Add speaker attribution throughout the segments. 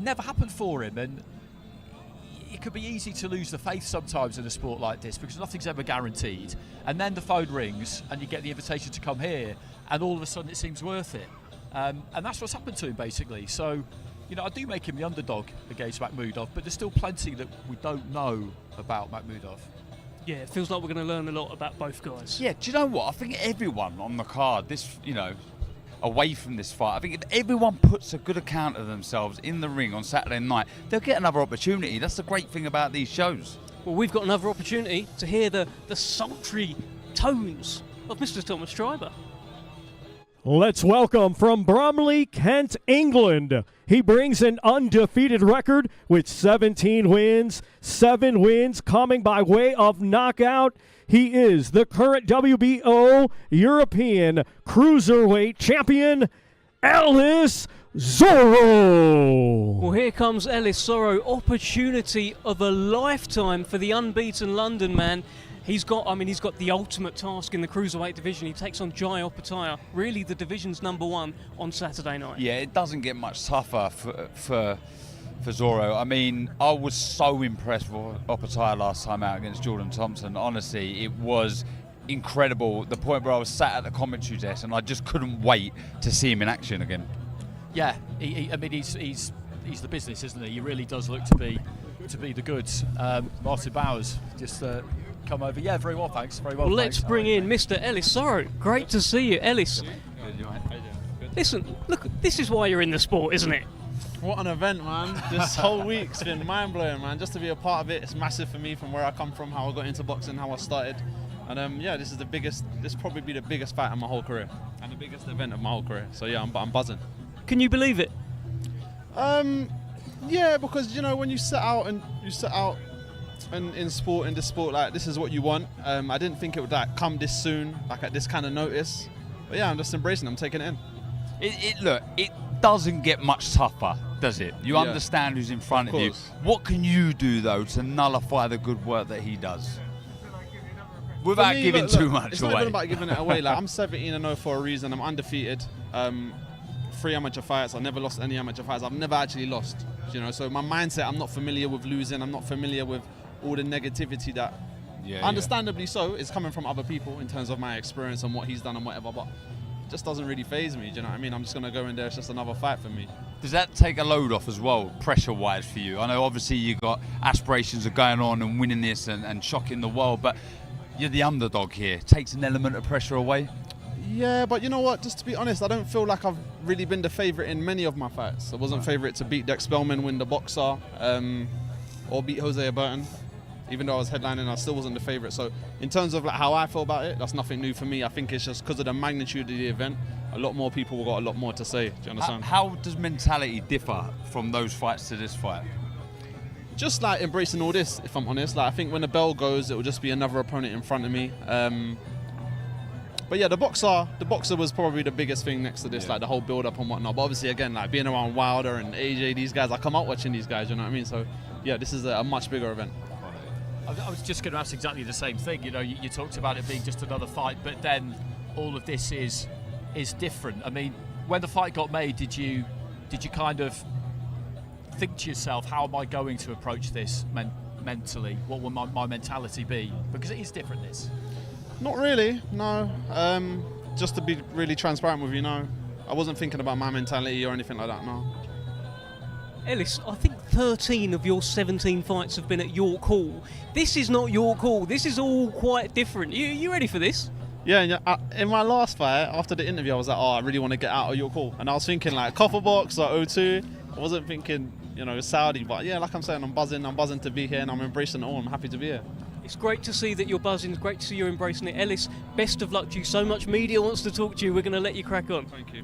Speaker 1: never happened for him, and it could be easy to lose the faith sometimes in a sport like this because nothing's ever guaranteed. And then the phone rings and you get the invitation to come here, and all of a sudden it seems worth it. And that's what's happened to him basically. So, I do make him the underdog against Makhmudov, but there's still plenty that we don't know about Makhmudov.
Speaker 2: Yeah, it feels like we're going to learn a lot about both guys.
Speaker 3: Yeah, do you know what? I think everyone on the card, away from this fight, I think if everyone puts a good account of themselves in the ring on Saturday night, they'll get another opportunity. That's the great thing about these shows.
Speaker 2: Well, we've got another opportunity to hear the sultry tones of Mr. Thomas Schreiber.
Speaker 4: Let's welcome from Bromley, Kent, England. He brings an undefeated record with 17 wins, 7 wins coming by way of knockout. He is the current WBO European Cruiserweight Champion, Ellis Zorro.
Speaker 2: Well, here comes Ellis Zorro. Opportunity of a lifetime for the unbeaten London man. He's got the ultimate task in the cruiserweight division. He takes on Jai Opetaia, really the division's #1 on Saturday night.
Speaker 3: Yeah, it doesn't get much tougher for Zorro. I mean, I was so impressed with Opetaia last time out against Jordan Thompson. Honestly, it was incredible. The point where I was sat at the commentary desk and I just couldn't wait to see him in action again.
Speaker 1: Yeah, he's the business, isn't he? He really does look to be the goods. Martin Bowers just come over. Yeah, very well, thanks. Very well.
Speaker 2: Well, let's bring in Mr. Ellis Zorro. Great to see you, Ellis. Listen, look, this is why you're in the sport, isn't it?
Speaker 5: What an event, man. This whole week's been mind-blowing, man. Just to be a part of it, it's massive for me from where I come from, how I got into boxing, how I started. And this is probably the biggest fight of my whole career and the biggest event of my whole career. So yeah, I'm buzzing.
Speaker 2: Can you believe it?
Speaker 5: Yeah, because when you set out in this sport, like this is what you want. I didn't think it would come this soon, at this kind of notice. But yeah, I'm just embracing it. I'm taking it in.
Speaker 3: It doesn't get much tougher, does it? You understand who's in front of you. What can you do though to nullify the good work that he does? Without giving too much away.
Speaker 5: It's not even about giving it away. I'm 17-0 for a reason. I'm undefeated. 3 amateur fights. I've never lost any amateur fights. I've never actually lost. So my mindset, I'm not familiar with losing. I'm not familiar with all the negativity that, understandably so, is coming from other people in terms of my experience and what he's done and whatever. But it just doesn't really faze me. Do you know what I mean? I'm just going to go in there. It's just another fight for me.
Speaker 3: Does that take a load off as well, pressure-wise for you? I know obviously you've got aspirations of going on and winning this and shocking the world, but you're the underdog here. Takes an element of pressure away?
Speaker 5: Yeah, but you know what? Just to be honest, I don't feel like I've really been the favourite in many of my fights. I wasn't favourite to beat Dex Spellman, win the boxer, or beat Jose Burton. Even though I was headlining, I still wasn't the favourite. So in terms of how I feel about it, that's nothing new for me. I think it's just because of the magnitude of the event, a lot more people got a lot more to say. Do you understand?
Speaker 3: How does mentality differ from those fights to this fight?
Speaker 5: Just embracing all this, if I'm honest. I think when the bell goes, it will just be another opponent in front of me. But yeah, the boxer was probably the biggest thing next to this, the whole build-up and whatnot. But obviously, again, being around Wilder and AJ, these guys, I come out watching these guys, you know what I mean? So yeah, this is a much bigger event.
Speaker 1: I was just going to ask exactly the same thing. You talked about it being just another fight, but then all of this is different. I mean, when the fight got made, did you kind of think to yourself, how am I going to approach this mentally? What will my mentality be? Because it is different, this.
Speaker 5: Not really, no. Just to be really transparent with you, no. I wasn't thinking about my mentality or anything like that, no.
Speaker 2: Ellis, I think 13 of your 17 fights have been at York Hall. This is not York Hall. This is all quite different. You ready for this?
Speaker 5: Yeah, in my last fight, after the interview, I was like, I really want to get out of York Hall. And I was thinking copper box or O2. I wasn't thinking, Saudi. But yeah, like I'm saying, I'm buzzing to be here and I'm embracing it all. I'm happy to be here.
Speaker 2: It's great to see that you're buzzing. It's great to see you're embracing it. Ellis, best of luck to you. So much media wants to talk to you. We're going to let you crack on.
Speaker 5: Thank you.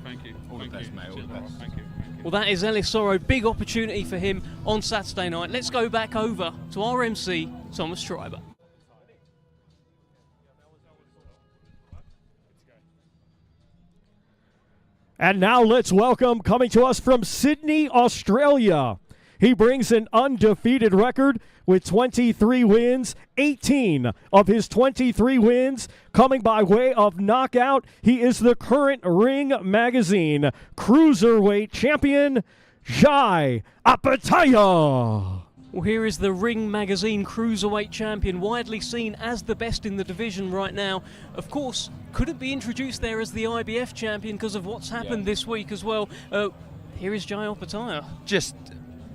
Speaker 3: All the best, mate. All the best.
Speaker 5: Thank you.
Speaker 2: Well, that is Ellis Zorro. Big opportunity for him on Saturday night. Let's go back over to our MC, Thomas Schreiber.
Speaker 4: And now let's welcome, coming to us from Sydney, Australia. He brings an undefeated record with 23 wins, 18 of his 23 wins coming by way of knockout. He is the current Ring Magazine Cruiserweight Champion, Jai Opetaia.
Speaker 2: Well, here is the Ring Magazine Cruiserweight Champion, widely seen as the best in the division right now. Of course, couldn't be introduced there as the IBF champion because of what's happened this week as well. Here is Jai Opetaia.
Speaker 3: Just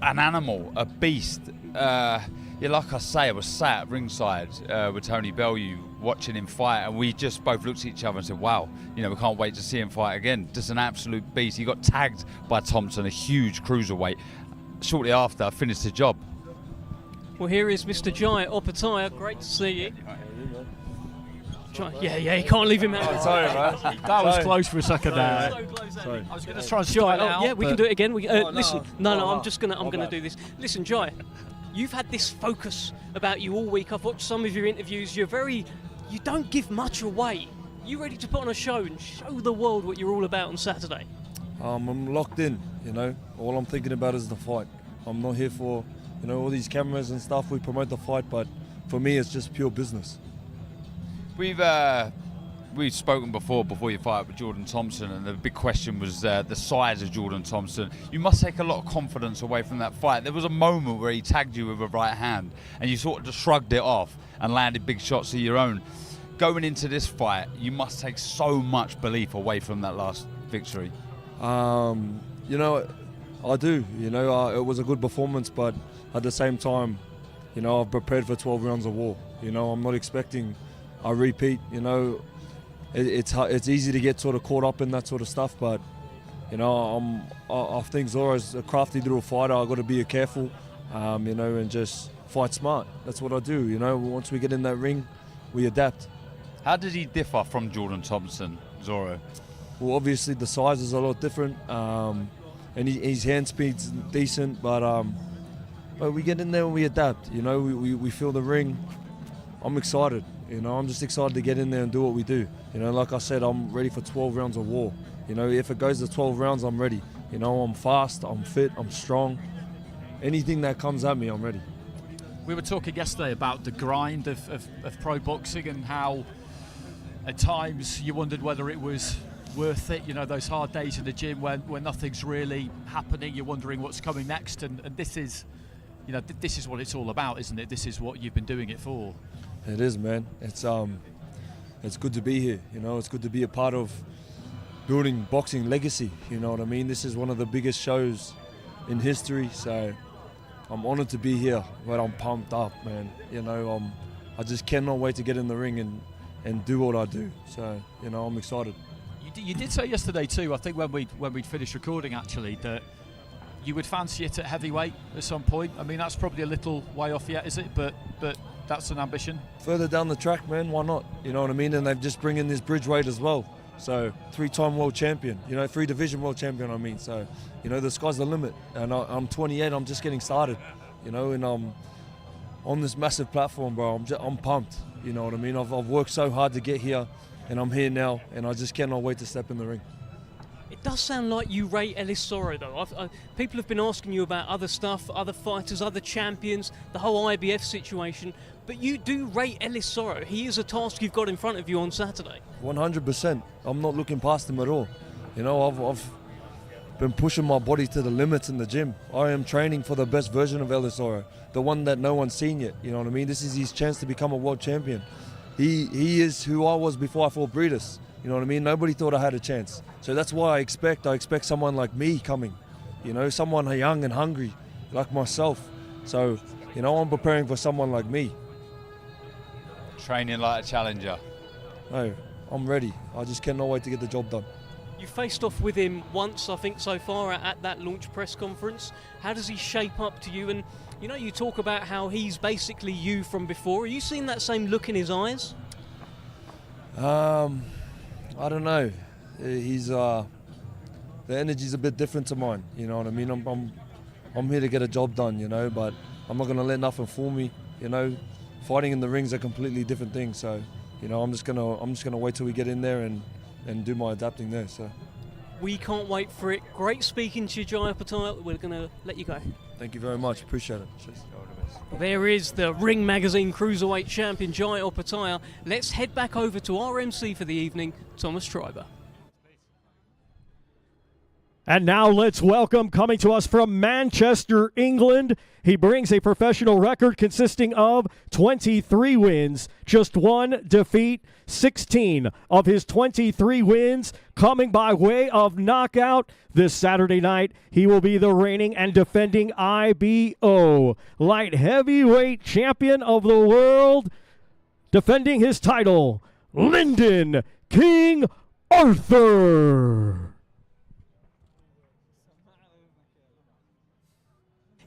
Speaker 3: an animal, a beast. Like I say, I was sat at ringside with Tony Bellew watching him fight, and we just both looked at each other and said, wow, we can't wait to see him fight again. Just an absolute beast. He got tagged by Thompson, a huge cruiserweight. Shortly after, I finished the job.
Speaker 2: Well, here is Mr. Jai Opetaia. Great to see you. Yeah, you can't leave him out.
Speaker 6: Sorry, bro.
Speaker 1: That was close for a second there.
Speaker 2: So close,
Speaker 6: Sorry.
Speaker 1: I was going to try and start it out.
Speaker 2: Yeah, we can do it again. Listen,
Speaker 6: no.
Speaker 2: I'm gonna do this. Listen, Jai, you've had this focus about you all week. I've watched some of your interviews. You don't give much away. You ready to put on a show and show the world what you're all about on Saturday?
Speaker 6: I'm locked in, All I'm thinking about is the fight. I'm not here for, all these cameras and stuff. We promote the fight, but for me, it's just pure business.
Speaker 3: We've spoken before you fight with Jordan Thompson, and the big question was the size of Jordan Thompson. You must take a lot of confidence away from that fight. There was a moment where he tagged you with a right hand, and you sort of just shrugged it off and landed big shots of your own. Going into this fight, you must take so much belief away from that last victory.
Speaker 6: I do. It was a good performance, but at the same time, I've prepared for 12 rounds of war. I'm not expecting a repeat. It's easy to get sort of caught up in that sort of stuff, but I think Zoro's a crafty little fighter. I've got to be careful, and just fight smart. That's what I do. Once we get in that ring, we adapt.
Speaker 3: How did he differ from Jordan Thompson, Zoro?
Speaker 6: Well, obviously the size is a lot different, and his hand speed's decent, but we get in there and we adapt. We feel the ring. I'm excited. I'm just excited to get in there and do what we do. Like I said, I'm ready for 12 rounds of war. If it goes to 12 rounds, I'm ready. I'm fast, I'm fit, I'm strong. Anything that comes at me, I'm ready.
Speaker 1: We were talking yesterday about the grind of pro boxing and how at times you wondered whether it was worth it, those hard days in the gym when nothing's really happening, you're wondering what's coming next, and this is this is what it's all about, isn't it? This is what you've been doing it for.
Speaker 6: It is, man. It's good to be here. It's good to be a part of building boxing legacy. You know what I mean? This is one of the biggest shows in history, so I'm honored to be here. But I'm pumped up, man. I just cannot wait to get in the ring and do what I do. So I'm excited.
Speaker 1: You did say yesterday too, I think when we'd finished recording actually, that you would fancy it at heavyweight at some point. I mean, that's probably a little way off yet, is it? But that's an ambition. Further
Speaker 6: down the track, man, why not? You know what I mean? And they've just bring in this bridgeweight as well. So 3-time world champion, 3-division world champion, I mean. So, the sky's the limit. And I'm 28, I'm just getting started, and I'm on this massive platform, bro. I'm pumped, you know what I mean? I've worked so hard to get here, and I'm here now, and I just cannot wait to step in the ring.
Speaker 2: It does sound like you rate Ellis Soro, though. People have been asking you about other stuff, other fighters, other champions, the whole IBF situation, but you do rate Ellis Soro. He is a task you've got in front of you on Saturday.
Speaker 6: 100%. I'm not looking past him at all. I've been pushing my body to the limits in the gym. I am training for the best version of Ellis Soro, the one that no one's seen yet. You know what I mean? This is his chance to become a world champion. He is who I was before I fought Breeders. You know what I mean? Nobody thought I had a chance. So that's why I expect someone like me coming. Someone young and hungry like myself. So, I'm preparing for someone like me.
Speaker 3: Training like a challenger.
Speaker 6: No, I'm ready. I just cannot wait to get the job done.
Speaker 2: You faced off with him once, I think, so far at that launch press conference. How does he shape up to you? And, you talk about how he's basically you from before. Are you seeing that same look in his eyes?
Speaker 6: I don't know. The energy's a bit different to mine. You know what I mean? I'm here to get a job done, but I'm not going to let nothing fool me. Fighting in the ring's a completely different thing. So, I'm just gonna wait till we get in there and do my adapting there. So.
Speaker 2: We can't wait for it. Great speaking to you, Jai Opetaia. We're going to let you go.
Speaker 6: Thank you very much. Appreciate it. Cheers.
Speaker 2: There is the Ring Magazine Cruiserweight Champion, Jai Opetaia. Let's head back over to our MC for the evening, Thomas Schreiber.
Speaker 4: And now let's welcome, coming to us from Manchester, England, he brings a professional record consisting of 23 wins, just one defeat, 16 of his 23 wins coming by way of knockout. This Saturday night, he will be the reigning and defending IBO light heavyweight champion of the world, defending his title, Lyndon King Arthur.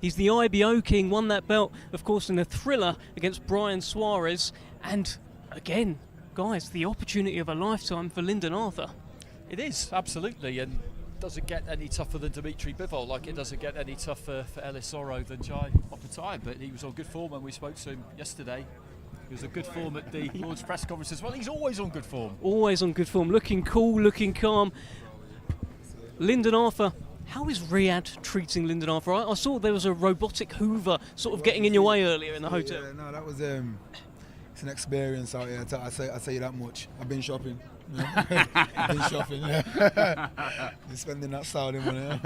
Speaker 2: He's the IBO King, won that belt, of course, in a thriller against Brian Suarez. And again, guys, the opportunity of a lifetime for Lyndon Arthur.
Speaker 1: It is, absolutely, and doesn't get any tougher than Dimitri Bivol, like it doesn't get any tougher for Elisoro than Jai Opetaia, but he was on good form when we spoke to him yesterday. He was on good form at the Lord's press conference as well. He's always on good form.
Speaker 2: Always on good form, looking cool, looking calm. Lyndon Arthur. How is Riyadh treating Lyndon Arthur? I saw there was a robotic Hoover sort of getting in your way earlier in the hotel.
Speaker 7: Yeah, no, that was it's an experience out here. I say that much. I've been shopping. I've been shopping. Yeah. Been spending that Saudi money.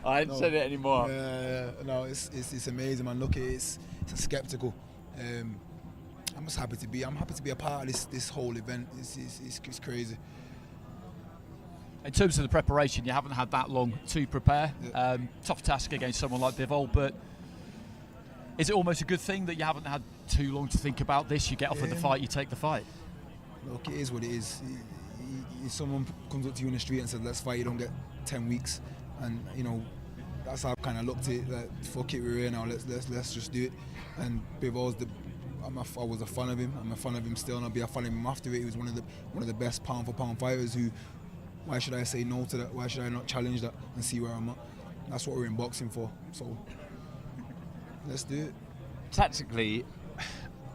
Speaker 3: I ain't said it anymore.
Speaker 7: No, it's amazing, man. Look, it's skeptical. I'm just happy to be. I'm happy to be a part of this whole event. It's crazy.
Speaker 1: In terms of the preparation, you haven't had that long to prepare.
Speaker 7: Yeah.
Speaker 1: Tough task against someone like Bivol, but is it almost a good thing that you haven't had too long to think about this? You get offered the fight, you take the fight.
Speaker 7: Look, it is what it is. If someone comes up to you in the street and says, let's fight, you don't get 10 weeks. And, you know, that's how I kind of looked at it. Like, fuck it, we're here now, let's just do it. And Bivol's I was a fan of him. I'm a fan of him still, and I'll be a fan of him after it. He was one of the best pound for pound fighters who. Why should I say no to that? Why should I not challenge that and see where I'm at? That's what we're in boxing for. So let's do it.
Speaker 3: Tactically,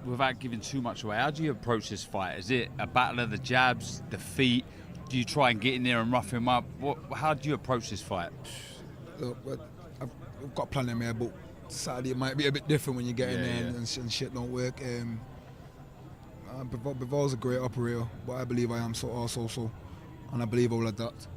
Speaker 3: without giving too much away, how do you approach this fight? Is it a battle of the jabs, the feet? Do you try and get in there and rough him up? How do you approach this fight?
Speaker 7: Look, I've got a plan in my head, but Saturday it might be a bit different when you get in there and shit don't work. Bivol's a great operator, but I believe I am also. And I believe I will adapt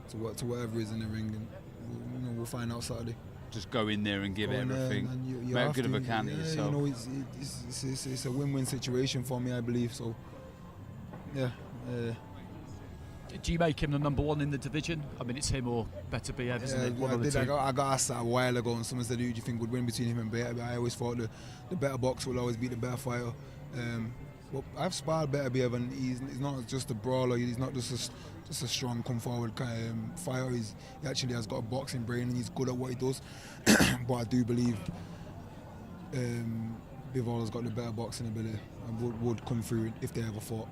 Speaker 7: to whatever is in the ring, and we'll find out Saturday.
Speaker 3: Just go in there and give everything.
Speaker 7: You
Speaker 3: Make a good of account of yourself.
Speaker 7: You know, it's a win-win situation for me, I believe. So, yeah.
Speaker 1: Do you make him the number one in the division? I mean, it's him or Better BF, isn't it? One of the two.
Speaker 7: I got asked that a while ago, and someone said, "Who do you think would win between him and Better?" But I always thought the better boxer will always beat the better fighter. But I've sparred Better BF, and he's not just a brawler. He's not just a strong, come forward fighter. He actually has got a boxing brain, and he's good at what he does. But I do believe Bivol has got the better boxing ability and would come through if they ever fought.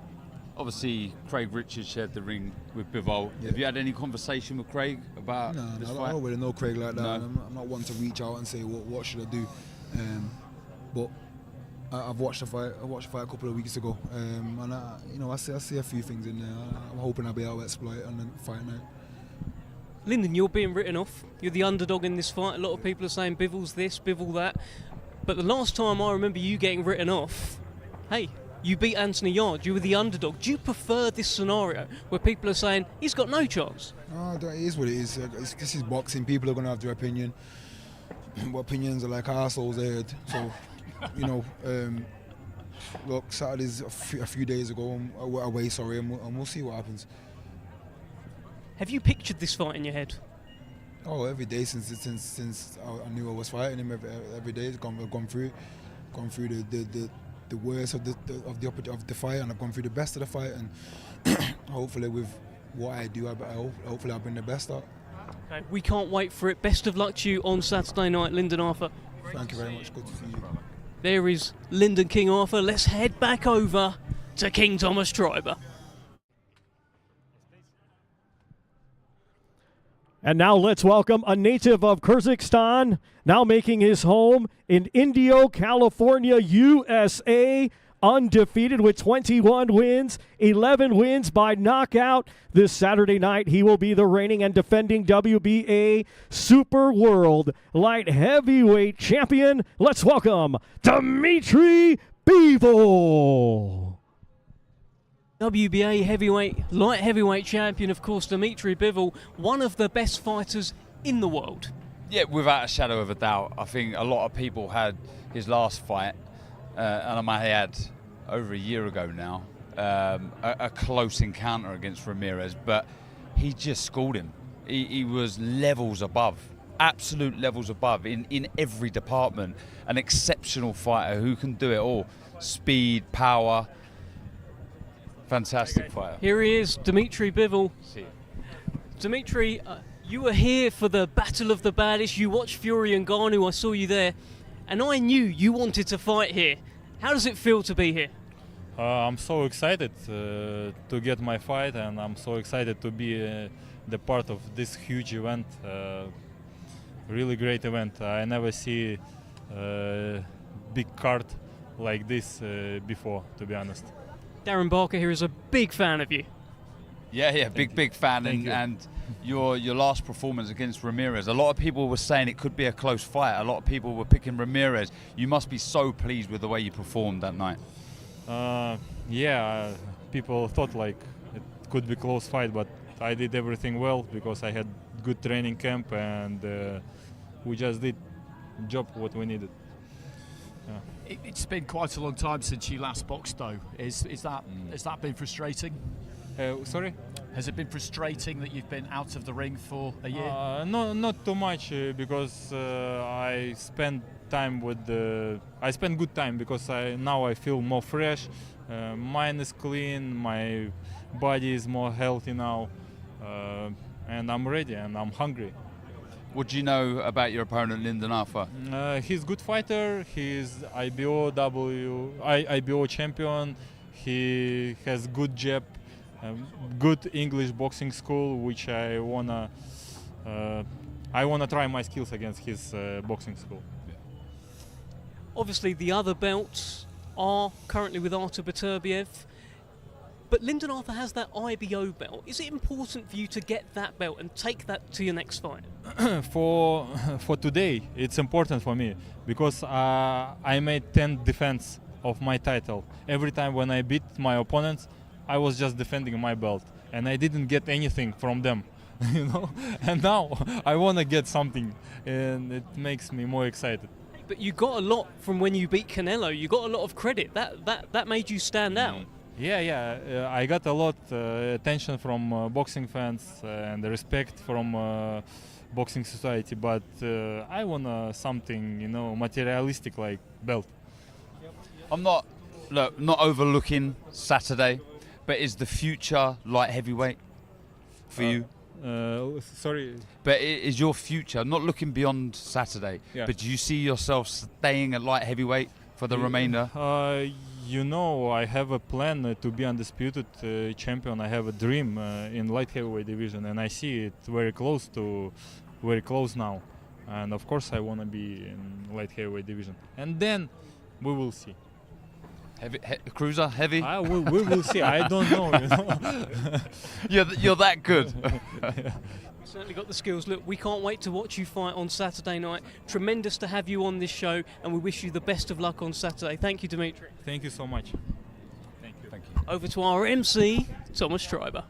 Speaker 3: Obviously, Craig Richards shared the ring with Bivol. Yeah. Have you had any conversation with Craig about this fight?
Speaker 7: I don't really know Craig like that.
Speaker 3: No.
Speaker 7: I'm not one to reach out and say what should I do. But I've watched the fight. I watched the fight a couple of weeks ago, and I see a few things in there. I'm hoping I'll be able to exploit on the fight night.
Speaker 2: Lyndon, you're being written off. You're the underdog in this fight. A lot of people are saying Bivol's this, Bivol that. But the last time I remember you getting written off, hey, you beat Anthony Yarde. You were the underdog. Do you prefer this scenario where people are saying he's got no chance?
Speaker 7: No, it is what it is. This is boxing. People are going to have their opinion. What opinions are like arseholes heard. So. You know, look, Saturday's a few days ago, away, and we'll see what happens.
Speaker 2: Have you pictured this fight in your head?
Speaker 7: Oh, every day since I knew I was fighting him. Every day, I've gone through the worst of the fight, and I've gone through the best of the fight, and hopefully with what I do, hopefully I'll bring the best out.
Speaker 2: Okay, we can't wait for it. Best of luck to you on Saturday night, Lyndon Arthur.
Speaker 7: Thank you very much. Good to see you.
Speaker 2: There is Lyndon King Arthur. Let's head back over to King Thomas Triber.
Speaker 4: And now let's welcome a native of Kyrgyzstan, now making his home in Indio, California, USA, undefeated with 21 wins, 11 wins by knockout. This Saturday night, he will be the reigning and defending WBA Super World Light Heavyweight Champion. Let's welcome Dimitri Bivol.
Speaker 2: WBA heavyweight, light heavyweight champion, of course, Dimitri Bivol, one of the best fighters in the world.
Speaker 3: Yeah, without a shadow of a doubt. I think a lot of people had his last fight, and I might had over a year ago now, a close encounter against Ramirez, but he just schooled him. He was levels above, absolute levels above in every department. An exceptional fighter who can do it all. Speed, power, fantastic fighter.
Speaker 2: Here he is, Dimitri Bivol. Dimitri, you were here for the Battle of the Baddest. You watched Fury and Ngannou, I saw you there, and I knew you wanted to fight here. How does it feel to be here?
Speaker 8: I'm so excited to get my fight, and I'm so excited to be the part of this huge event. Really great event. I never see big card like this before, to be honest.
Speaker 2: Darren Barker here is a big fan of you.
Speaker 3: Yeah, big fan. And your last performance against Ramirez, a lot of people were saying it could be a close fight. A lot of people were picking Ramirez. You must be so pleased with the way you performed that night.
Speaker 8: Yeah, people thought like it could be a close fight, but I did everything well because I had good training camp, and we just did job what we needed.
Speaker 1: It's been quite a long time since you last boxed, though. Has that been frustrating?
Speaker 8: Sorry?
Speaker 1: Has it been frustrating that you've been out of the ring for a year?
Speaker 8: No, not too much because I spent time with I spent good time because now I feel more fresh. Mind is clean, my body is more healthy now, and I'm ready and I'm hungry.
Speaker 3: What do you know about your opponent, Lyndon Arthur?
Speaker 8: He's a good fighter. He's IBO champion. He has good jab, good English boxing school, which I wanna try my skills against his boxing school.
Speaker 2: Obviously, the other belts are currently with Artur Beterbiev, but Lyndon Arthur has that IBO belt. Is it important for you to get that belt and take that to your next fight?
Speaker 8: For today, it's important for me because I made 10 defense of my title. Every time when I beat my opponents, I was just defending my belt, and I didn't get anything from them, you know. And now I want to get something, and it makes me more excited.
Speaker 2: But you got a lot from when you beat Canelo. You got a lot of credit. That made you stand out.
Speaker 8: Yeah. I got a lot attention from boxing fans and respect from boxing society. But I want something, materialistic like belt.
Speaker 3: I'm not overlooking Saturday, but is the future light heavyweight for you?
Speaker 8: Sorry.
Speaker 3: But is your future, not looking beyond Saturday, but do you see yourself staying at light heavyweight for the remainder?
Speaker 8: I have a plan to be undisputed champion. I have a dream in light heavyweight division, and I see it very close now. And of course, I want to be in light heavyweight division, and then we will see.
Speaker 3: Heavy, cruiser, heavy?
Speaker 8: We will see. I don't know.
Speaker 3: You're that good.
Speaker 2: Certainly got the skills. Look, we can't wait to watch you fight on Saturday night. Tremendous to have you on this show, and we wish you the best of luck on Saturday. Thank you, Dimitri.
Speaker 8: Thank you so much. Thank you.
Speaker 2: Over to our MC, Thomas Schreiber.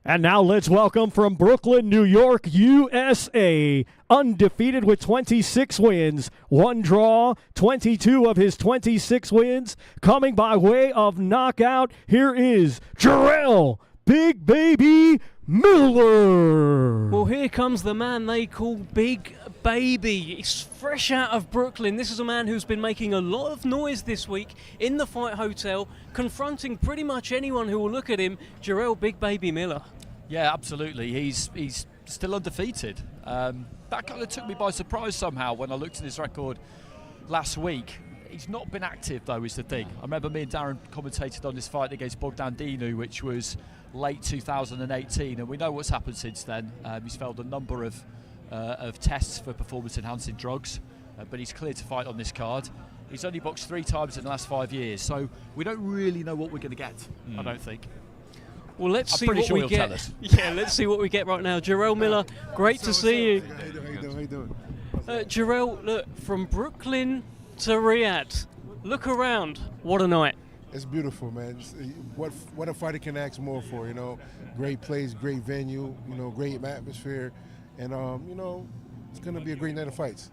Speaker 4: And now let's welcome from Brooklyn, New York, USA, undefeated with 26 wins, 1 draw, 22 of his 26 wins, coming by way of knockout. Here is Jarrell Big Baby Miller.
Speaker 2: Well, here comes the man they call Big Baby. He's fresh out of Brooklyn. This is a man who's been making a lot of noise this week in the Fight Hotel, confronting pretty much anyone who will look at him. Jarrell Big Baby Miller.
Speaker 1: Yeah, absolutely. He's still undefeated. That kind of took me by surprise somehow when I looked at his record last week. He's not been active, though, is the thing. I remember me and Darren commentated on this fight against Bogdan Dinu, which was late 2018, and we know what's happened since then. He's failed a number of tests for performance-enhancing drugs, but he's cleared to fight on this card. He's only boxed 3 times in the last 5 years, so we don't really know what we're going to get, I don't think.
Speaker 2: Well, let's see
Speaker 1: pretty
Speaker 2: what
Speaker 1: sure
Speaker 2: we
Speaker 1: he'll
Speaker 2: get.
Speaker 1: tell us.
Speaker 2: Yeah, let's see what we get right now. Jarrell Miller, great to see you.
Speaker 9: How you doing?
Speaker 2: Jarrell, look, from Brooklyn to Riyadh. Look around. What a night.
Speaker 9: It's beautiful, man. What a fighter can ask more for, you know? Great place, great venue, you know, great atmosphere, and you know, it's going to be a great night of fights.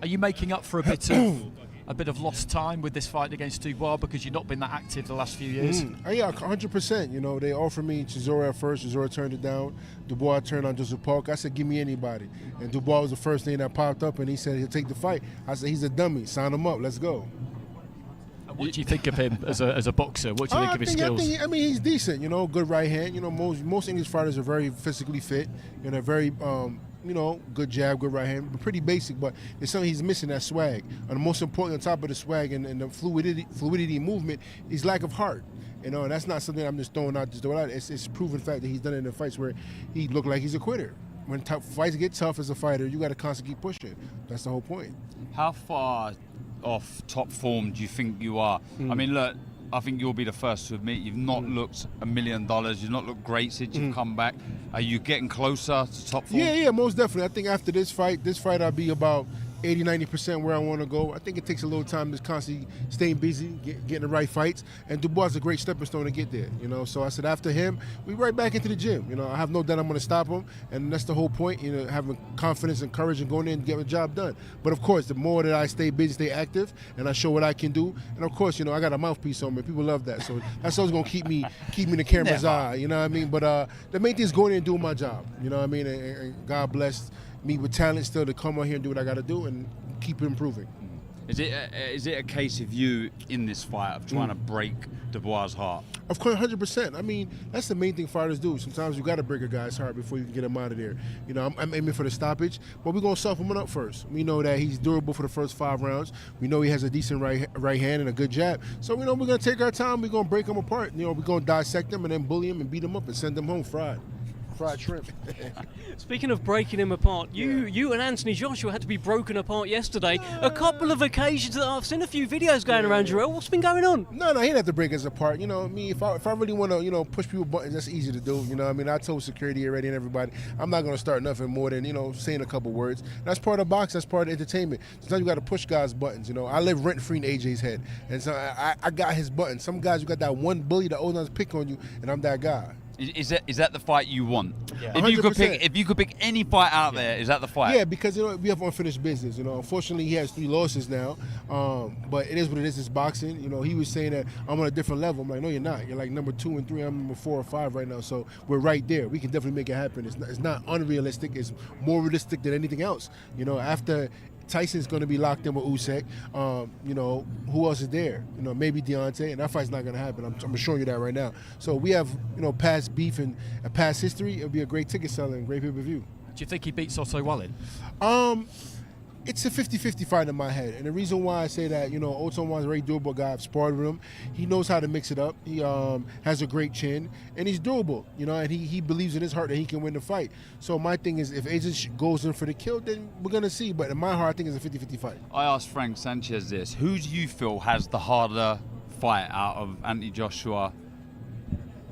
Speaker 1: Are you making up for a bit of lost time with this fight against Dubois because you've not been that active the last few years?
Speaker 9: Yeah, 100%. You know, they offered me Chisora at first. Chisora turned it down. Dubois turned on Joseph Park. I said, give me anybody. And Dubois was the first name that popped up, and he said he'll take the fight. I said, he's a dummy. Sign him up. Let's go.
Speaker 1: What do you think of him as a boxer? What do you think of his skills?
Speaker 9: I mean, he's decent. You know, good right hand. You know, most English fighters are very physically fit. You know, very you know, good jab, good right hand. Pretty basic, but there's something he's missing, that swag. And the most important on top of the swag and the fluidity movement is lack of heart. You know, and that's not something I'm just throwing out. It's proven fact that he's done it in the fights where he looked like he's a quitter. When fights get tough as a fighter, you got to constantly keep pushing. That's the whole point.
Speaker 3: How far off top form do you think you are? I mean, look, I think you'll be the first to admit you've not looked $1 million. You've not looked great since you've come back. Are you getting closer to top form?
Speaker 9: Yeah, most definitely. I think after this fight I'll be about 80-90% where I want to go. I think it takes a little time to constantly staying busy, getting the right fights. And Dubois is a great stepping stone to get there, you know. So I said after him, we right back into the gym. You know, I have no doubt I'm going to stop him, and that's the whole point. You know, having confidence and courage and going in and getting the job done. But of course, the more that I stay busy, stay active, and I show what I can do, and of course, you know, I got a mouthpiece on me. People love that, so that's always going to keep me in the camera's eye. You know what I mean? But the main thing is going in and doing my job. You know what I mean? And God bless me with talent still to come out here and do what I got to do and keep improving.
Speaker 3: Is it a case of you in this fight of trying to break Dubois' heart?
Speaker 9: Of course, 100%. I mean, that's the main thing fighters do. Sometimes you got to break a guy's heart before you can get him out of there. You know, I'm aiming for the stoppage, but we're going to soften him up first. We know that he's durable for the first 5 rounds. We know he has a decent right hand and a good jab. So we know we're going to take our time. We're going to break him apart. You know, we're going to dissect him and then bully him and beat him up and send him home fried shrimp.
Speaker 2: Speaking of breaking him apart, you and Anthony Joshua had to be broken apart yesterday. A couple of occasions. I've seen a few videos going around, Jarrell. What's been going on?
Speaker 9: No, he didn't have to break us apart. You know, me, if I really want to, you know, push people buttons, that's easy to do. You know, I mean, I told security already and everybody, I'm not going to start nothing more than, you know, saying a couple words. That's part of boxing. That's part of entertainment. Sometimes you got to push guys' buttons. You know, I live rent-free in AJ's head, and so I got his buttons. Some guys, you got that one bully that always pick on you, and I'm that guy.
Speaker 3: Is that the fight you want?
Speaker 9: Yeah.
Speaker 3: If you could pick any fight out there, is that the fight?
Speaker 9: Yeah, because you know we have unfinished business. You know, unfortunately he has 3 losses now, but it is what it is. It's boxing. You know, he was saying that I'm on a different level. I'm like, no, you're not. You're like number 2 and 3. I'm number 4 or 5 right now. So we're right there. We can definitely make it happen. It's not unrealistic. It's more realistic than anything else. You know, after Tyson's going to be locked in with Usyk. You know, who else is there? You know, maybe Deontay, and that fight's not going to happen. I'm showing you that right now. So we have, you know, past beef and a past history. It'll be a great ticket seller and great pay-per-view.
Speaker 1: Do you think he beats Otto Wallin?
Speaker 9: It's a 50-50 fight in my head. And the reason why I say that, you know, Otto Wallin's a very durable guy. I've sparred with him. He knows how to mix it up. He has a great chin. And he's durable, you know, and he believes in his heart that he can win the fight. So my thing is, if AJ goes in for the kill, then we're going to see. But in my heart, I think it's a 50-50 fight.
Speaker 3: I asked Frank Sanchez this. Who do you feel has the harder fight out of Anthony Joshua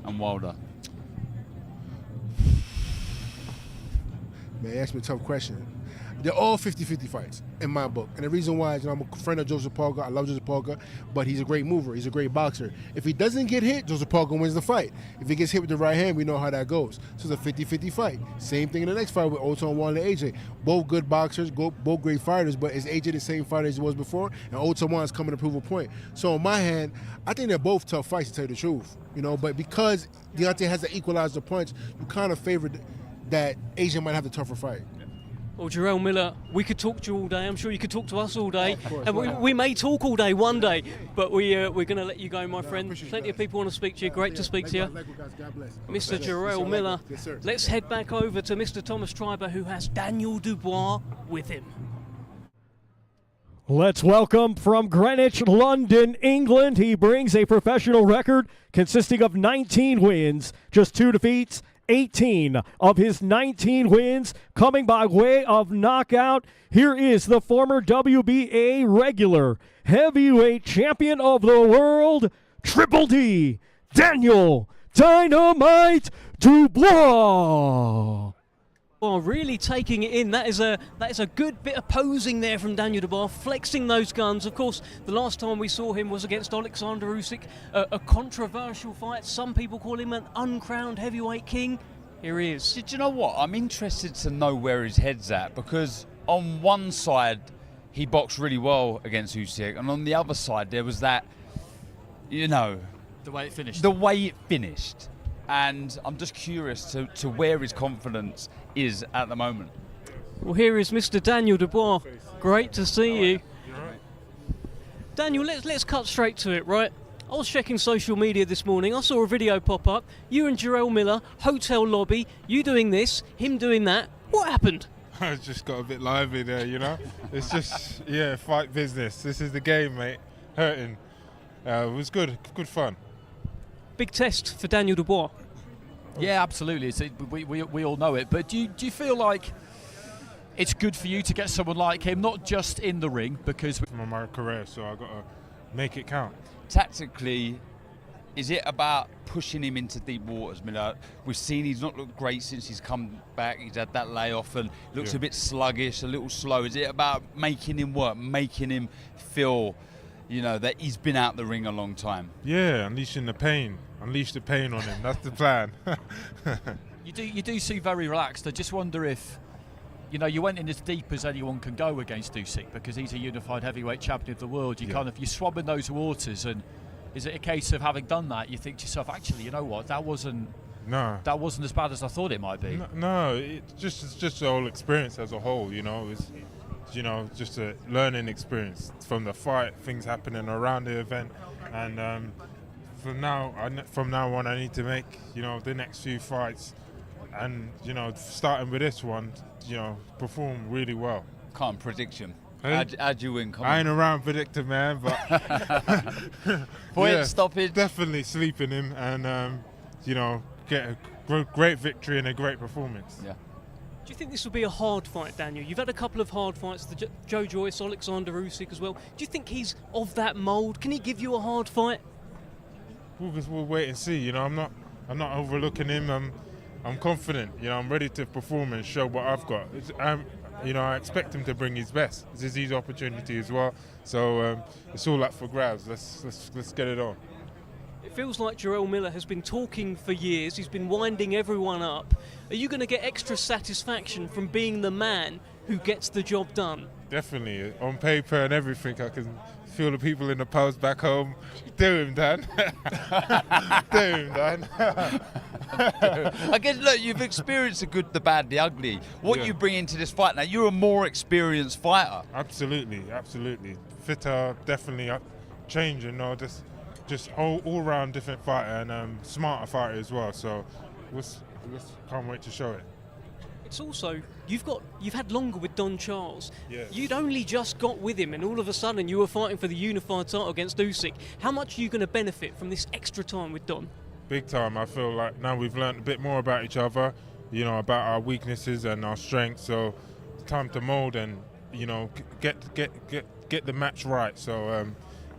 Speaker 3: and Wilder?
Speaker 9: Man, ask me a tough question. They're all 50-50 fights in my book. And the reason why is, you know, I'm a friend of Joseph Parker. I love Joseph Parker, but he's a great mover. He's a great boxer. If he doesn't get hit, Joseph Parker wins the fight. If he gets hit with the right hand, we know how that goes. So it's a 50-50 fight. Same thing in the next fight with Otto and Wallin and AJ. Both good boxers, both great fighters, but is AJ the same fighter as he was before? And Otto Wallin's coming to prove a point. So in my hand, I think they're both tough fights, to tell you the truth. You know, but because Deontay has to equalize the punch, you kind of favored that AJ might have the tougher fight.
Speaker 2: Well, Jarrell Miller, we could talk to you all day. I'm sure you could talk to us all day.
Speaker 9: Of course,
Speaker 2: and we may talk all day one day, but we're going to let you go, my friend. Plenty of people want to speak to you. Great to speak to you. Mr. Jarrell Miller, let's head back over to Mr. Thomas Treiber, who has Daniel Dubois with him.
Speaker 4: Let's welcome from Greenwich, London, England. He brings a professional record consisting of 19 wins, just 2 defeats, 18 of his 19 wins coming by way of knockout. Here is the former WBA regular heavyweight champion of the world, Triple D, Daniel Dynamite Dubois.
Speaker 2: Well, really taking it in. That is a good bit of posing there from Daniel Dubois, flexing those guns. Of course, the last time we saw him was against Alexander Usyk, a controversial fight. Some people call him an uncrowned heavyweight king. Here he is.
Speaker 3: Do you know what? I'm interested to know where his head's at, because on one side he boxed really well against Usyk, and on the other side there was that, you know,
Speaker 1: The way it finished.
Speaker 3: the way it finished. And I'm just curious to where his confidence is at the moment.
Speaker 2: Well, here is Mr. Daniel Dubois. Great to see you. Daniel, let's cut straight to it, right? I was checking social media this morning. I saw a video pop up. You and Jarrell Miller, hotel lobby, you doing this, him doing that. What happened?
Speaker 10: I just got a bit lively there, you know. It's just, yeah, fight business. This is the game, mate. Hurting. It was good fun.
Speaker 2: Big test for Daniel Dubois.
Speaker 1: Yeah, absolutely. We all know it. But do you feel like it's good for you to get someone like him, not just in the ring, because
Speaker 10: From my career, so I got to make it count.
Speaker 3: Tactically, is it about pushing him into deep waters, Miller? We've seen he's not looked great since he's come back. He's had that layoff and looks a bit sluggish, a little slow. Is it about making him work, making him feel, you know, that he's been out the ring a long time?
Speaker 10: Yeah, unleashing the pain. Unleash the pain on him. That's the plan.
Speaker 1: you do seem very relaxed. I just wonder if, you know, you went in as deep as anyone can go against Usyk, because he's a unified heavyweight champion of the world. You swab in those waters, and is it a case of having done that, you think to yourself, actually, you know what, that wasn't as bad as I thought it might be?
Speaker 10: No, it's just the whole experience as a whole, you know. It's, you know, just a learning experience from the fight, things happening around the event, and from now on, I need to make, you know, the next few fights, and, you know, starting with this one, you know, perform really well.
Speaker 3: Can't prediction.
Speaker 10: How'd
Speaker 3: you win?
Speaker 10: I ain't around predictor, man, but
Speaker 3: Point stoppage.
Speaker 10: Definitely sleeping him, and you know, get a great victory and a great performance.
Speaker 3: Yeah.
Speaker 2: Do you think this will be a hard fight, Daniel? You've had a couple of hard fights, the Joe Joyce, Alexander Usyk as well. Do you think he's of that mould? Can he give you a hard fight?
Speaker 10: We'll wait and see. You know, I'm not overlooking him. I'm confident. You know, I'm ready to perform and show what I've got. You know, I expect him to bring his best. This is his opportunity as well. So it's all up for grabs. Let's get it on.
Speaker 2: It feels like Jarrell Miller has been talking for years. He's been winding everyone up. Are you going to get extra satisfaction from being the man who gets the job done?
Speaker 10: Definitely. On paper and everything, I can feel the people in the post back home. Do him, Dan. Do him, Dan.
Speaker 3: I guess, look, you've experienced the good, the bad, the ugly. What you bring into this fight now, you're a more experienced fighter.
Speaker 10: Absolutely. Fitter, definitely change, you know, just all round different fighter, and smarter fighter as well. So let's can't wait to show it.
Speaker 2: It's also, you've had longer with Don Charles.
Speaker 10: Yes.
Speaker 2: You'd only just got with him, and all of a sudden you were fighting for the unified title against Usyk. How much are you going to benefit from this extra time with Don?
Speaker 10: Big time. I feel like now we've learned a bit more about each other, you know, about our weaknesses and our strengths. So it's time to mold and, you know, get the match right. So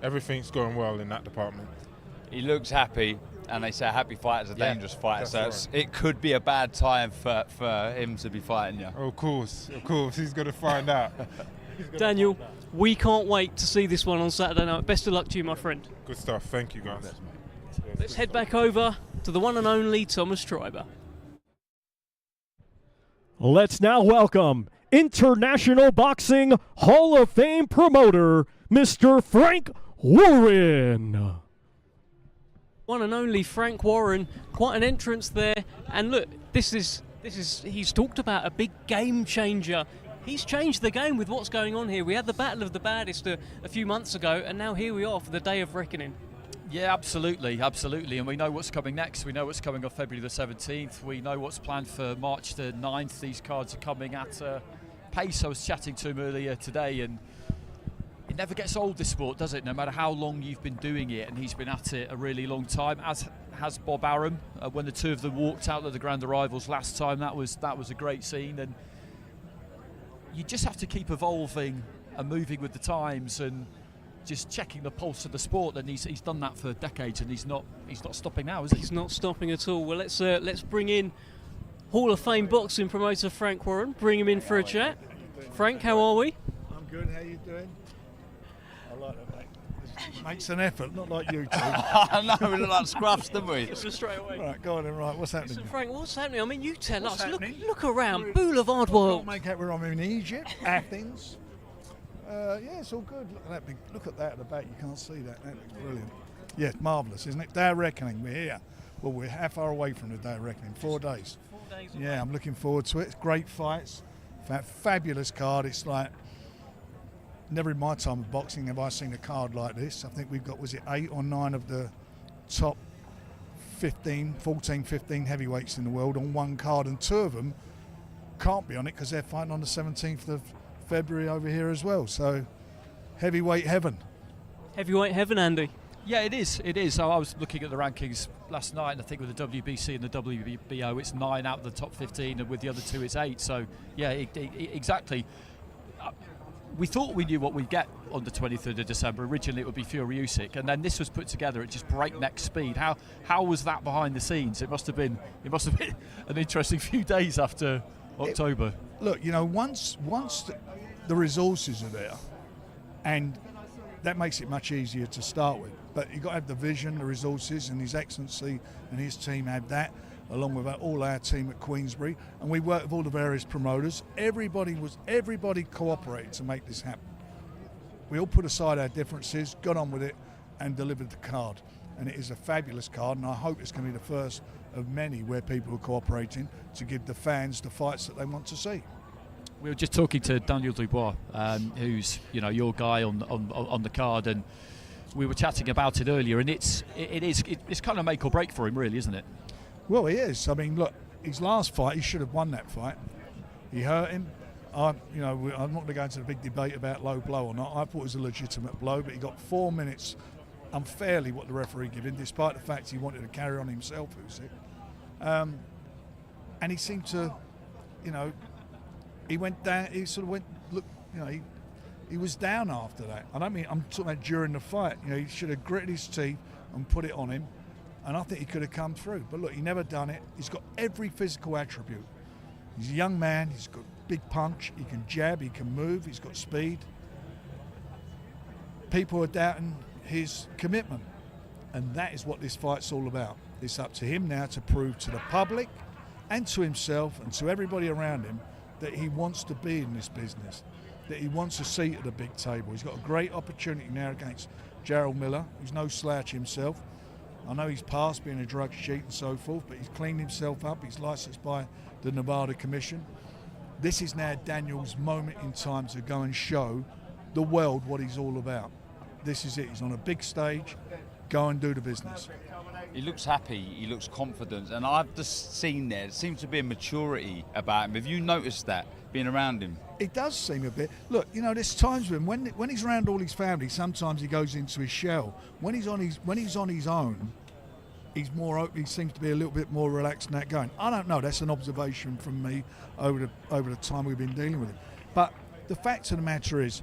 Speaker 10: everything's going well in that department.
Speaker 3: He looks happy, and they say a happy fighter is a dangerous fighter. So
Speaker 10: right.
Speaker 3: It could be a bad time for him to be fighting you.
Speaker 10: Of course. He's going to find out.
Speaker 2: Daniel, we can't wait to see this one on Saturday night. Best of luck to you, my friend.
Speaker 10: Good stuff. Thank you, guys.
Speaker 2: Let's head back over to the one and only Thomas Treiber.
Speaker 4: Let's now welcome International Boxing Hall of Fame promoter, Mr. Frank Warren.
Speaker 2: One and only Frank Warren, quite an entrance there. And look, this is he's talked about a big game changer. He's changed the game with what's going on here. We had the Battle of the Baddest a few months ago, and now here we are for the Day of Reckoning.
Speaker 1: Yeah, absolutely. And we know what's coming next. We know what's coming on February the 17th. We know what's planned for March the 9th. These cards are coming at pace. I was chatting to him earlier today, and it never gets old, this sport, does it? No matter how long you've been doing it, and he's been at it a really long time, as has Bob Arum. When the two of them walked out of the Grand Arrivals last time, that was a great scene. And you just have to keep evolving and moving with the times and just checking the pulse of the sport, and he's done that for decades, and he's not stopping now, is he?
Speaker 2: He's not stopping at all. Well, let's bring in Hall of Fame boxing promoter Frank Warren. Bring him in for a chat. Frank, how are we?
Speaker 11: I'm good. How you doing? I like that, mate. It makes an effort, not like you two.
Speaker 3: I know, we look like scruffs, don't we?
Speaker 2: Just straight away.
Speaker 11: Right, go on then. Right, what's happening?
Speaker 2: So Frank, what's happening? I mean, you tell
Speaker 11: What's
Speaker 2: us.
Speaker 11: happening?
Speaker 2: Look around. Boulevard World.
Speaker 11: Don't make out where I'm in Egypt, Athens. Yeah, it's all good. Look at that big. Look at that at the back. You can't see that. That looks brilliant. Yeah, marvellous, isn't it? Day of Reckoning. We're here. Well, we're how far away from the Day of Reckoning? 4 days.
Speaker 2: 4 days.
Speaker 11: Yeah, I'm looking forward to it. It's great fights. Fabulous card. It's like never in my time of boxing have I seen a card like this. I think we've got, was it 8 or 9 of the top 14, 15 heavyweights in the world on one card, and 2 of them can't be on it because they're fighting on the 17th of February over here as well. So heavyweight heaven.
Speaker 2: Heavyweight heaven, Andy.
Speaker 1: Yeah, it is. It is. I was looking at the rankings last night, and I think with the WBC and the WBO, it's 9 out of the top 15, and with the other 2, it's 8. So, yeah, exactly. We thought we knew what we'd get on the 23rd of December. Originally, it would be Fury Usyk, and then this was put together at just breakneck speed. How was that behind the scenes? It must have been an interesting few days after October.
Speaker 11: Look, you know, once the resources are there, and that makes it much easier to start with. But you've got to have the vision, the resources, and His Excellency and his team had that, along with all our team at Queensbury. And we worked with all the various promoters. Everybody cooperated to make this happen. We all put aside our differences, got on with it, and delivered the card. And it is a fabulous card, and I hope it's going to be the first of many where people are cooperating to give the fans the fights that they want to see.
Speaker 1: We were just talking to Daniel Dubois, who's your guy on the card, and we were chatting about it earlier. And it's kind of make or break for him, really, isn't it?
Speaker 11: Well, he is. I mean, look, his last fight, he should have won that fight. He hurt him. I'm not going to go into the big debate about low blow or not. I thought it was a legitimate blow, but he got 4 minutes unfairly what the referee gave him, despite the fact he wanted to carry on himself. And he seemed to, he went down. He sort of went. Look, he was down after that. I'm talking about during the fight. He should have gritted his teeth and put it on him, and I think he could have come through. But look, he never done it. He's got every physical attribute. He's a young man. He's got big punch. He can jab. He can move. He's got speed. People are doubting his commitment, and that is what this fight's all about. It's up to him now to prove to the public and to himself and to everybody around him that he wants to be in this business, that he wants a seat at the big table. He's got a great opportunity now against Gerald Miller, who's no slouch himself. I know he's past being a drug cheat and so forth, but he's cleaned himself up. He's licensed by the Nevada Commission. This is now Daniel's moment in time to go and show the world what he's all about. This is it. He's on a big stage. Go and do the business.
Speaker 3: He looks happy, he looks confident, and I've just seen there seems to be a maturity about him. Have you noticed that, being around him?
Speaker 11: It does seem a bit. Look, there's times when he's around all his family, sometimes he goes into his shell. When he's on his own, he's more open. He seems to be a little bit more relaxed and that going. I don't know. That's an observation from me over the time we've been dealing with him. But the fact of the matter is,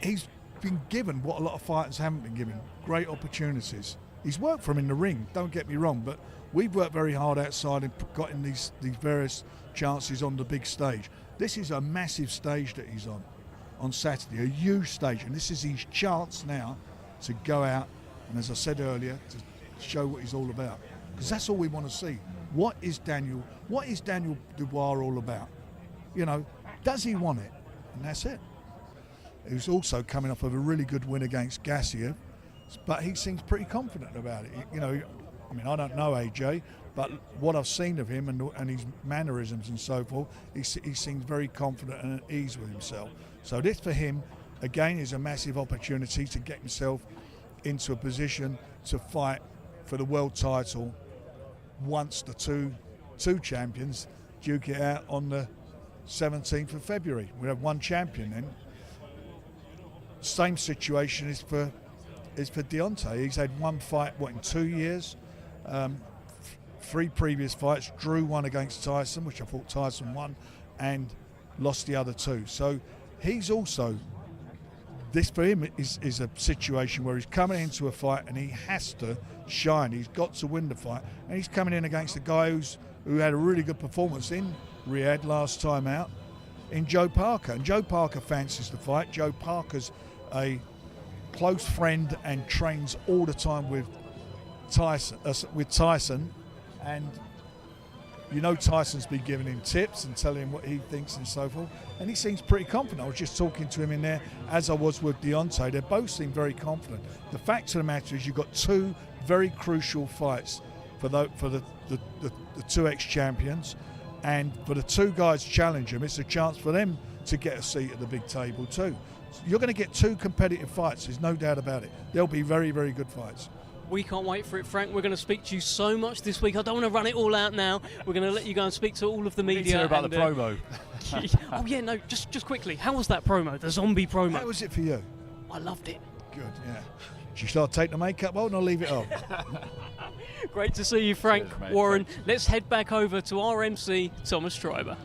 Speaker 11: he's been given what a lot of fighters haven't been given, great opportunities. He's worked for him in the ring, don't get me wrong, but we've worked very hard outside and got in these various chances on the big stage. This is a massive stage that he's on Saturday, a huge stage, and this is his chance now to go out and, as I said earlier, to show what he's all about, because that's all we want to see. What is Daniel Dubois all about? Does he want it? And that's it. He was also coming off of a really good win against Gassiev, but he seems pretty confident about it. I don't know AJ, but what I've seen of him and his mannerisms and so forth, he seems very confident and at ease with himself. So this for him, again, is a massive opportunity to get himself into a position to fight for the world title once the two champions duke it out on the 17th of February. We have one champion then. Same situation is for Deontay. He's had one fight, in 2 years? 3 previous fights, drew one against Tyson, which I thought Tyson won, and lost the other 2. So he's also, this for him is a situation where he's coming into a fight and he has to shine. He's got to win the fight, and he's coming in against a guy who's who had a really good performance in Riyadh last time out, in Joe Parker. And Joe Parker fancies the fight. Joe Parker's a close friend and trains all the time with Tyson, and you know Tyson's been giving him tips and telling him what he thinks and so forth, and he seems pretty confident. I was just talking to him in there, as I was with Deontay. They both seem very confident. The fact of the matter is you've got two very crucial fights for the two ex-champions, and for the two guys to challenge them, it's a chance for them to get a seat at the big table too. So you're going to get two competitive fights, there's no doubt about it. They'll be very, very good fights.
Speaker 2: We can't wait for it, Frank. We're going to speak to you so much this week. I don't want to run it all out now. We're going to let you go and speak to all of the media.
Speaker 1: Need to hear about the promo.
Speaker 2: Oh yeah, no, just quickly. How was that promo? The zombie promo.
Speaker 11: How was it for you?
Speaker 2: I loved it.
Speaker 11: Good, yeah. Should you start taking the makeup on or leave it on?
Speaker 2: Great to see you, Frank.
Speaker 1: Cheers, mate.
Speaker 2: Warren.
Speaker 1: Thanks.
Speaker 2: Let's head back over to our MC, Thomas Schreiber.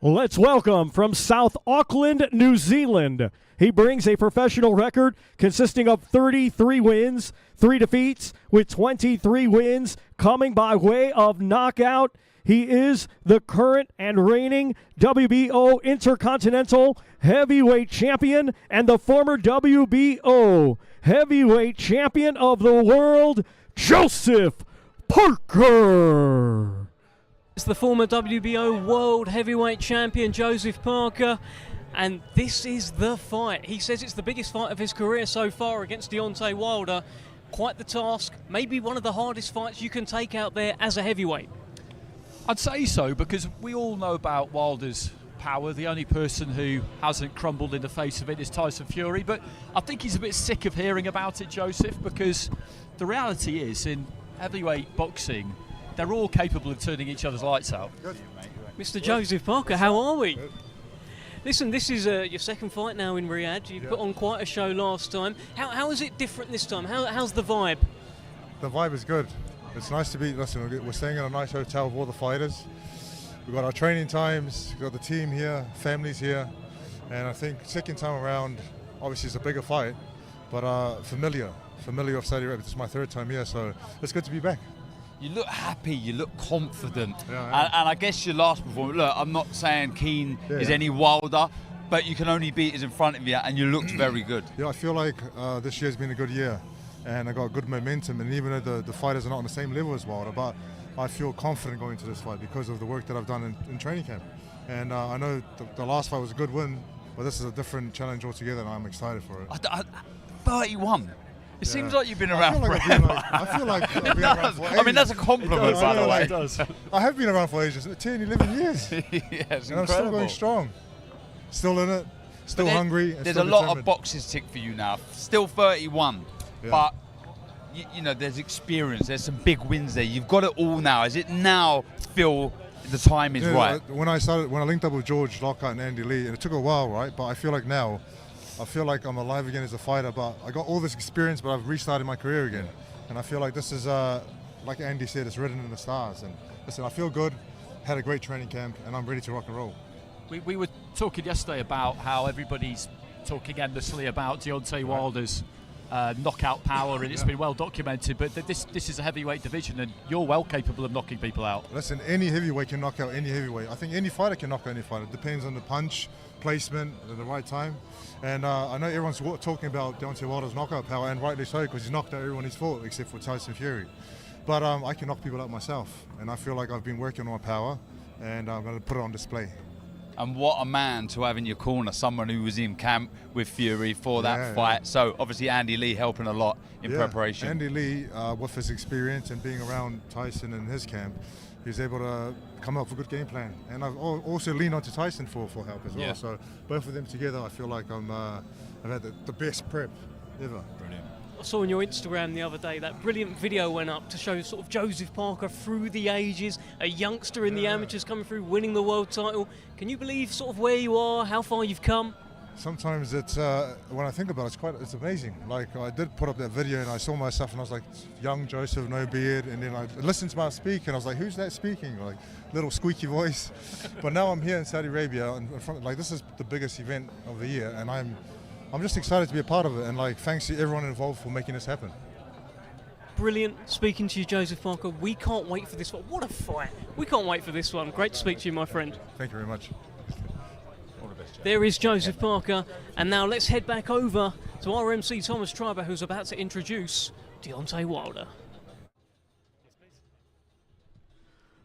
Speaker 4: Let's welcome from South Auckland, New Zealand. He brings a professional record consisting of 33 wins, 3 defeats, with 23 wins coming by way of knockout. He is the current and reigning WBO Intercontinental Heavyweight Champion and the former WBO Heavyweight Champion of the World, Joseph Parker.
Speaker 2: It's the former WBO World Heavyweight Champion, Joseph Parker. And this is the fight. He says it's the biggest fight of his career so far against Deontay Wilder. Quite the task. Maybe one of the hardest fights you can take out there as a heavyweight.
Speaker 1: I'd say so, because we all know about Wilder's power. The only person who hasn't crumbled in the face of it is Tyson Fury. But I think he's a bit sick of hearing about it, Joseph, because the reality is, in heavyweight boxing, they're all capable of turning each other's lights out.
Speaker 12: Good.
Speaker 2: Mr. Joseph Parker, how are we? Listen, this is your second fight now in Riyadh. You put on quite a show last time. How is it different this time? How's the vibe?
Speaker 12: The vibe is good. It's nice to be, listen, we're staying in a nice hotel with all the fighters. We've got our training times, we've got the team here, families here. And I think second time around, obviously it's a bigger fight, but familiar of Saudi Arabia. This is my third time here, so it's good to be back.
Speaker 3: You look happy, you look confident,
Speaker 12: Yeah,
Speaker 3: and I guess your last performance, look, I'm not saying Keane is any wilder, but you can only beat who's in front of you, and you looked very good.
Speaker 12: Yeah, I feel like this year's been a good year, and I got good momentum, and even though the fighters are not on the same level as Wilder, but I feel confident going into this fight because of the work that I've done in training camp. And I know the last fight was a good win, but this is a different challenge altogether, and I'm excited for it.
Speaker 3: 31. It seems like you've been
Speaker 12: I
Speaker 3: around
Speaker 12: feel like
Speaker 3: forever.
Speaker 12: I feel like I've been around for ages.
Speaker 3: I mean, that's a compliment, by the way.
Speaker 12: It does. I have been around for ages, 10, 11 years.
Speaker 3: Yeah, it's
Speaker 12: and I'm still going strong. Still in it, still hungry. And
Speaker 3: There's
Speaker 12: still
Speaker 3: a lot
Speaker 12: determined.
Speaker 3: of boxes ticked for you now. Still 31, but you know, there's experience. There's some big wins there. You've got it all now. Is it now feel the time is right?
Speaker 12: When I linked up with George Lockhart and Andy Lee, and it took a while, right? But I feel like now, I'm alive again as a fighter, but I got all this experience, but I've restarted my career again. And I feel like this is, like Andy said, it's written in the stars. And listen, I feel good, had a great training camp, and I'm ready to rock and roll.
Speaker 1: We were talking yesterday about how everybody's talking endlessly about Deontay Wilder's knockout power, and it's been well documented, but this is a heavyweight division, and you're well capable of knocking people out.
Speaker 12: Listen, any heavyweight can knock out any heavyweight. I think any fighter can knock out any fighter. It depends on the punch, placement, at the right time. And I know everyone's talking about Deontay Wilder's knockout power, and rightly so, because he's knocked out everyone he's fought, except for Tyson Fury. But I can knock people out myself, and I feel like I've been working on my power, and I'm going to put it on display.
Speaker 3: And what a man to have in your corner, someone who was in camp with Fury for that fight. Yeah. So obviously Andy Lee helping a lot in preparation.
Speaker 12: Andy Lee, with his experience and being around Tyson in his camp, he's able to come up with a good game plan. And I've also leaned on to Tyson for help as well.
Speaker 3: Yeah.
Speaker 12: So both of them together, I feel like I've had the best prep ever.
Speaker 3: Brilliant.
Speaker 2: I saw on your Instagram the other day that brilliant video went up to show sort of Joseph Parker through the ages, a youngster in the amateurs coming through, winning the world title. Can you believe sort of where you are, how far you've come?
Speaker 12: Sometimes it's when I think about it, it's amazing. Like I did put up that video and I saw myself and I was like, young Joseph, no beard, and then I listened to myself speak and I was like, who's that speaking? Like little squeaky voice. But now I'm here in Saudi Arabia and like this is the biggest event of the year, and I'm just excited to be a part of it, and like thanks to everyone involved for making this happen.
Speaker 2: Brilliant speaking to you, Joseph Parker. We can't wait for this one. What a fight. We can't wait for this one. Great to speak to you, my friend.
Speaker 12: Thank you very much.
Speaker 2: There is Joseph Parker. And now let's head back over to our MC Thomas Triber, who's about to introduce Deontay Wilder.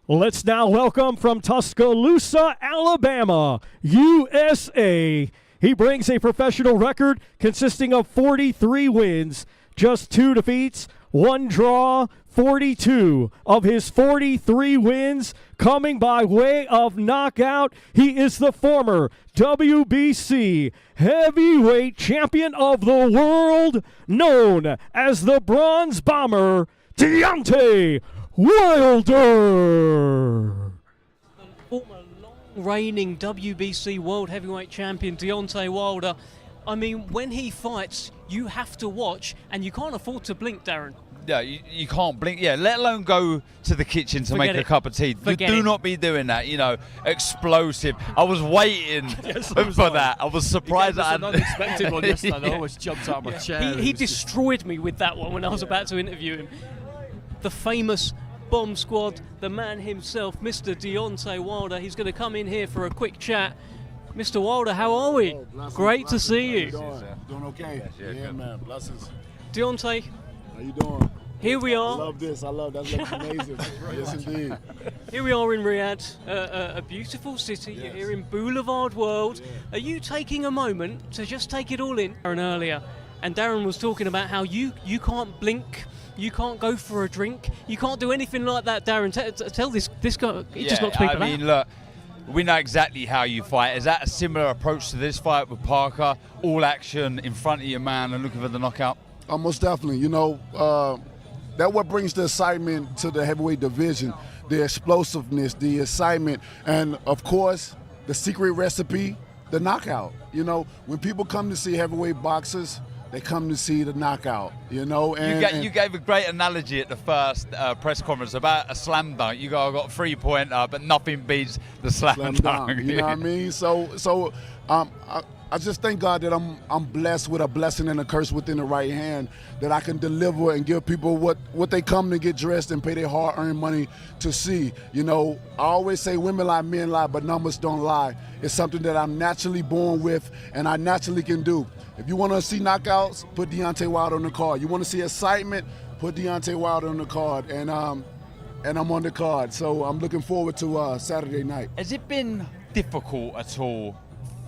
Speaker 4: Let's now welcome from Tuscaloosa, Alabama, USA. He brings a professional record consisting of 43 wins, just 2 defeats, 1 draw, 42 of his 43 wins coming by way of knockout. He is the former WBC heavyweight champion of the world, known as the Bronze Bomber, Deontay Wilder.
Speaker 2: Former long-reigning WBC World Heavyweight Champion Deontay Wilder. I mean, when he fights, you have to watch, and you can't afford to blink, Darren.
Speaker 3: Yeah, you can't blink. Yeah, let alone go to the kitchen to make a cup of tea. Do not be doing that. You know, explosive. I was waiting for that. I was surprised that
Speaker 1: an unexpected one yesterday. I always jumped out of my chair.
Speaker 2: He destroyed me with that one when I was about to interview him. The famous Bomb Squad, the man himself, Mr. Deontay Wilder. He's going to come in here for a quick chat. Mr. Wilder, how are we? Great to see you.
Speaker 13: Doing okay? Yeah, man. Blessings.
Speaker 2: Deontay.
Speaker 13: How you doing?
Speaker 2: Here we are.
Speaker 13: I love this. I love that. Looks amazing. Yes, indeed.
Speaker 2: Here we are in Riyadh, a beautiful city.
Speaker 13: Yes.
Speaker 2: You're here in Boulevard World. Yeah. Are you taking a moment to just take it all in? Darren earlier, and Darren was talking about how you can't blink. You can't go for a drink. You can't do anything like that, Darren. Tell this guy. He just knocks people out.
Speaker 3: I mean, look, we know exactly how you fight. Is that a similar approach to this fight with Parker? All action in front of your man and looking for the knockout?
Speaker 13: Most definitely. You know, that's what brings the excitement to the heavyweight division. The explosiveness, the excitement, and of course, the secret recipe, the knockout. You know, when people come to see heavyweight boxers, they come to see the knockout, you know. And
Speaker 3: you gave a great analogy at the first press conference about a slam dunk. You got a 3-pointer, but nothing beats the slam dunk.
Speaker 13: You know what I mean? So I just thank God that I'm blessed with a blessing and a curse within the right hand, that I can deliver and give people what they come to get dressed and pay their hard-earned money to see. You know, I always say women lie, men lie, but numbers don't lie. It's something that I'm naturally born with and I naturally can do. If you want to see knockouts, put Deontay Wilder on the card. You want to see excitement, put Deontay Wilder on the card. And I'm on the card, so I'm looking forward to Saturday night.
Speaker 3: Has it been difficult at all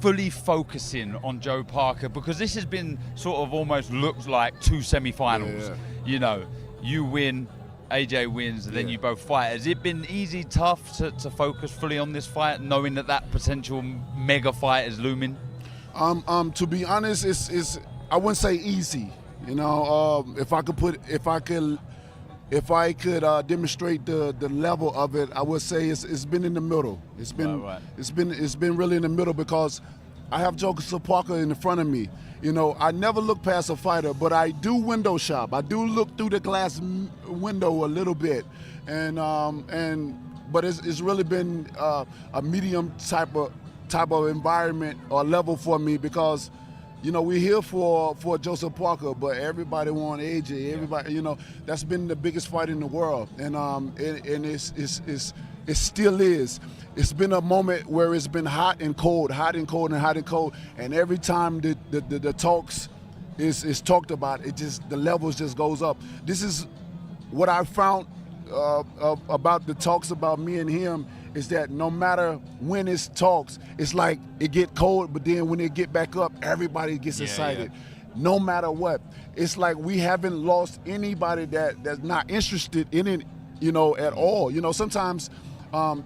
Speaker 3: fully focusing on Joe Parker, because this has been sort of almost looked like 2 semi-finals? Yeah. You know, you win, AJ wins, and then you both fight. Has it been easy, tough to focus fully on this fight, knowing that potential mega fight is looming?
Speaker 13: To be honest, it's I wouldn't say easy. You know, if I could demonstrate the level of it, I would say it's been in the middle. It's been really in the middle, because I have Joseph Parker in front of me. You know, I never look past a fighter, but I do window shop. I do look through the glass window a little bit, but it's really been a medium type of environment or level for me, because you know, we're here for Joseph Parker, but everybody want AJ. Everybody, you know, that's been the biggest fight in the world, and it still is. It's been a moment where it's been hot and cold, and every time the talks is talked about, the levels just goes up. This is what I found about the talks about me and him, is that no matter when it's talks, it's like it get cold, but then when it get back up, everybody gets excited. No matter what. It's like we haven't lost anybody that's not interested in it, you know, at all. You know, sometimes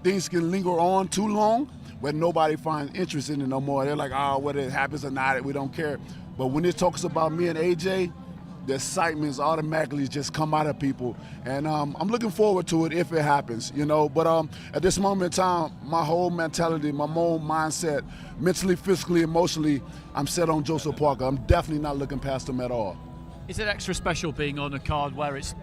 Speaker 13: things can linger on too long, but nobody finds interest in it no more. They're like, oh, whether it happens or not, we don't care. But when it talks about me and AJ, the excitement automatically just come out of people, and I'm looking forward to it if it happens, you know. But at this moment in time, my whole mentality, my whole mindset, mentally, physically, emotionally, I'm set on Joseph Parker. I'm definitely not looking past him at all.
Speaker 1: Is it extra special being on a card where it's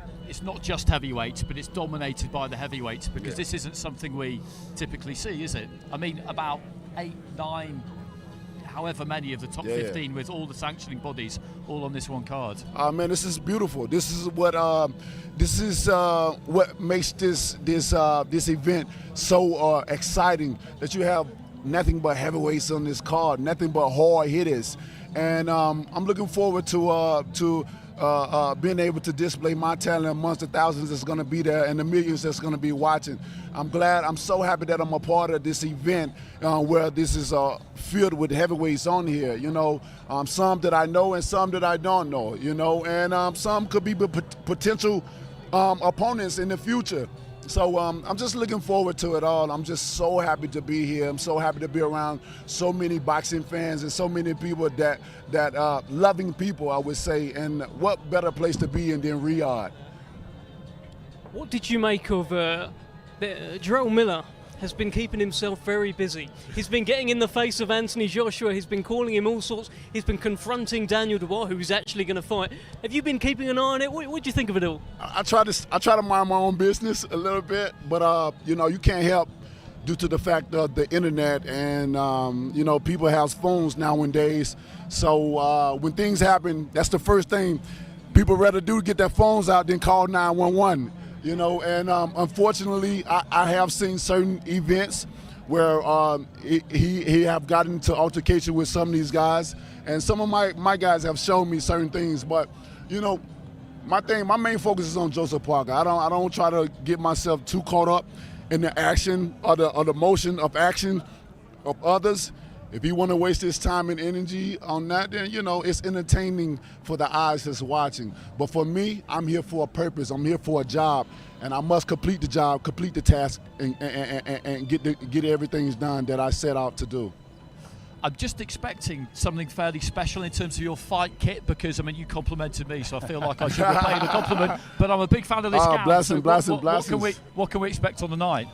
Speaker 1: not just heavyweights, but it's dominated by the heavyweights? Because this isn't something we typically see, is it? I mean, about 8, 9 however many of the top 15 with all the sanctioning bodies all on this one card.
Speaker 13: Man, this is beautiful. This is what makes this event so exciting, that you have nothing but heavyweights on this card, nothing but hard hitters, and I'm looking forward to being able to display my talent amongst the thousands that's going to be there and the millions that's going to be watching. I'm so happy that I'm a part of this event where this is filled with heavyweights on here, you know, some that I know and some that I don't know, you know, and some could be potential opponents in the future. So I'm just looking forward to it all. I'm just so happy to be here. I'm so happy to be around so many boxing fans and so many people that loving people, I would say. And what better place to be in than Riyadh?
Speaker 2: What did you make of Jarrell Miller? Has been keeping himself very busy. He's been getting in the face of Anthony Joshua. He's been calling him all sorts. He's been confronting Daniel Dubois, who's actually going to fight. Have you been keeping an eye on it? What do you think of it all?
Speaker 13: I try to mind my own business a little bit, but you know, you can't help due to the fact of the internet and you know, people have phones nowadays. So when things happen, that's the first thing people rather do, get their phones out than call 911. You know, and unfortunately, I have seen certain events where he have gotten into altercation with some of these guys, and some of my guys have shown me certain things. But you know, my main focus is on Joseph Parker. I don't try to get myself too caught up in the action or the motion of action of others. If he want to waste his time and energy on that, then, you know, it's entertaining for the eyes that's watching. But for me, I'm here for a purpose. I'm here for a job, and I must complete the job, complete the task, and get everything done that I set out to do.
Speaker 1: I'm just expecting something fairly special in terms of your fight kit, because, I mean, you complimented me, so I feel like I should be paying a compliment. But I'm a big fan of this gown.
Speaker 13: Blessings.
Speaker 1: What can we expect on the night?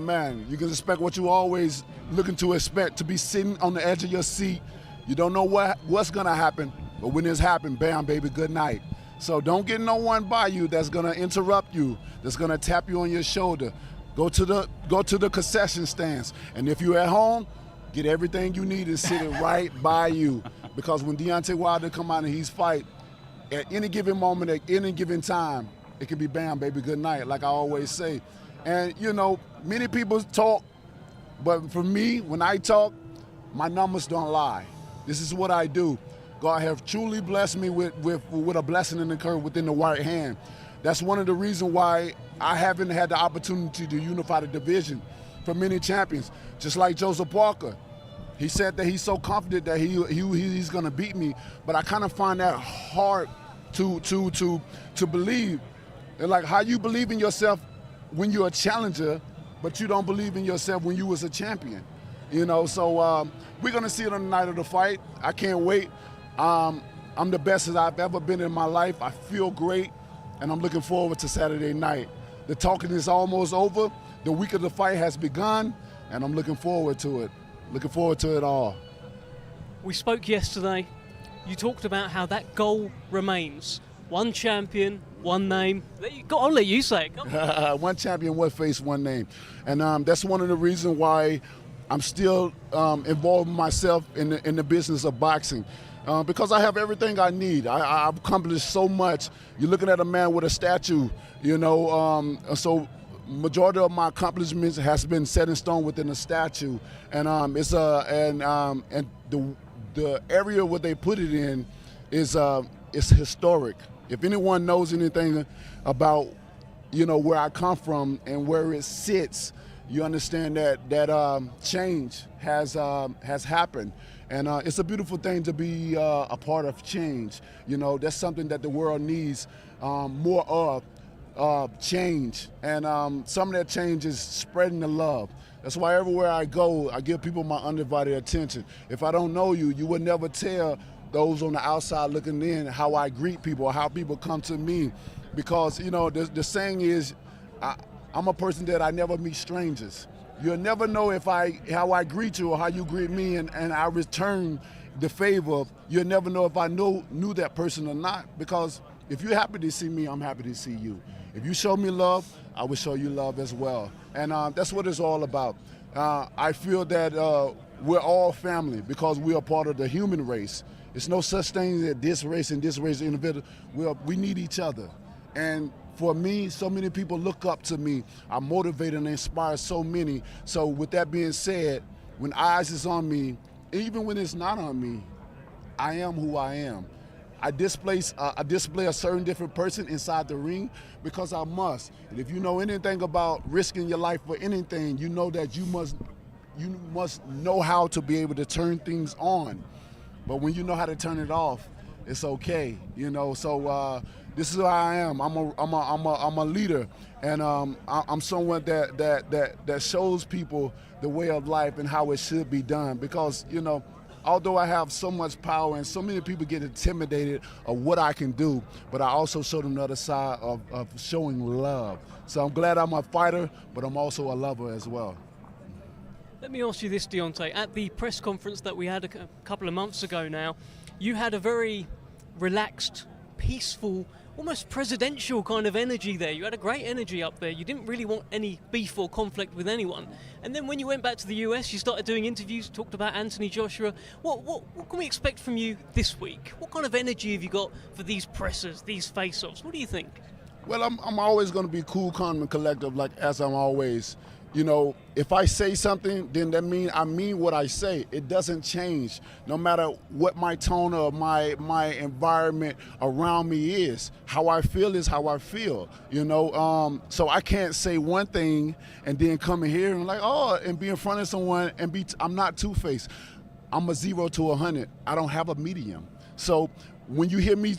Speaker 13: Man, you can expect what you always looking to expect, to be sitting on the edge of your seat. You don't know what's going to happen, but when it's happened, bam, baby, good night. So don't get no one by you that's going to interrupt you, that's going to tap you on your shoulder. Go to the concession stands, and if you're at home, get everything you need and sit it right by you. Because when Deontay Wilder come out and he's fight, at any given moment, at any given time, it can be bam, baby, good night, like I always say. And, you know, many people talk, but for me, when I talk, my numbers don't lie. This is what I do. God have truly blessed me with a blessing in the curve within the right hand. That's one of the reasons why I haven't had the opportunity to unify the division for many champions. Just like Joseph Parker. He said that he's so confident that he's going to beat me, but I kind of find that hard to believe. And like, how you believe in yourself when you're a challenger, but you don't believe in yourself when you was a champion. You know, so we're going to see it on the night of the fight. I can't wait. I'm the best as I've ever been in my life. I feel great, and I'm looking forward to Saturday night. The talking is almost over. The week of the fight has begun, and I'm looking forward to it. Looking forward to it all.
Speaker 2: We spoke yesterday. You talked about how that goal remains. One champion, one name. I'll let you say it.
Speaker 13: One champion, one face, one name. And that's one of the reasons why I'm still involving myself in the business of boxing. Because I have everything I need. I've accomplished so much. You're looking at a man with a statue, you know, so majority of my accomplishments has been set in stone within a statue, and the area where they put it in is historic. If anyone knows anything about, you know, where I come from and where it sits, you understand that change has happened, and it's a beautiful thing to be a part of change. You know, that's something that the world needs more of. Change, and some of that change is spreading the love. That's why everywhere I go, I give people my undivided attention. If I don't know you, you would never tell those on the outside looking in how I greet people, how people come to me, because, you know, the saying is, I'm a person that I never meet strangers. You'll never know how I greet you or how you greet me, and I return the favor. You'll never know if I knew that person or not, because if you're happy to see me, I'm happy to see you. If you show me love, I will show you love as well. And that's what it's all about. I feel that we're all family because we are part of the human race. It's no such thing that this race and this race individual. We need each other. And for me, so many people look up to me. I motivate and inspire so many. So with that being said, when eyes is on me, even when it's not on me, I am who I am. I display a certain different person inside the ring because I must. And if you know anything about risking your life for anything, you know that you must know how to be able to turn things on. But when you know how to turn it off, it's okay, you know. So this is who I am. I'm a leader, and I'm someone that shows people the way of life and how it should be done. Because, you know, although I have so much power and so many people get intimidated of what I can do, but I also show them the other side of showing love. So I'm glad I'm a fighter, but I'm also a lover as well.
Speaker 2: Let me ask you this, Deontay. At the press conference that we had a couple of months ago now, you had a very relaxed, peaceful, almost presidential kind of energy there. You had a great energy up there. You didn't really want any beef or conflict with anyone. And then when you went back to the US, you started doing interviews, talked about Anthony Joshua. What can we expect from you this week? What kind of energy have you got for these pressers, these face-offs? What do you think?
Speaker 13: Well, I'm always going to be cool, calm, and collective, like as I'm always. You know, if I say something, then that means I mean what I say. It doesn't change, no matter what my tone or my environment around me is. How I feel is how I feel, you know. So I can't say one thing and then come in here and like, and be in front of someone and I'm not two-faced. I'm a 0 to 100. I don't have a medium. So when you hear me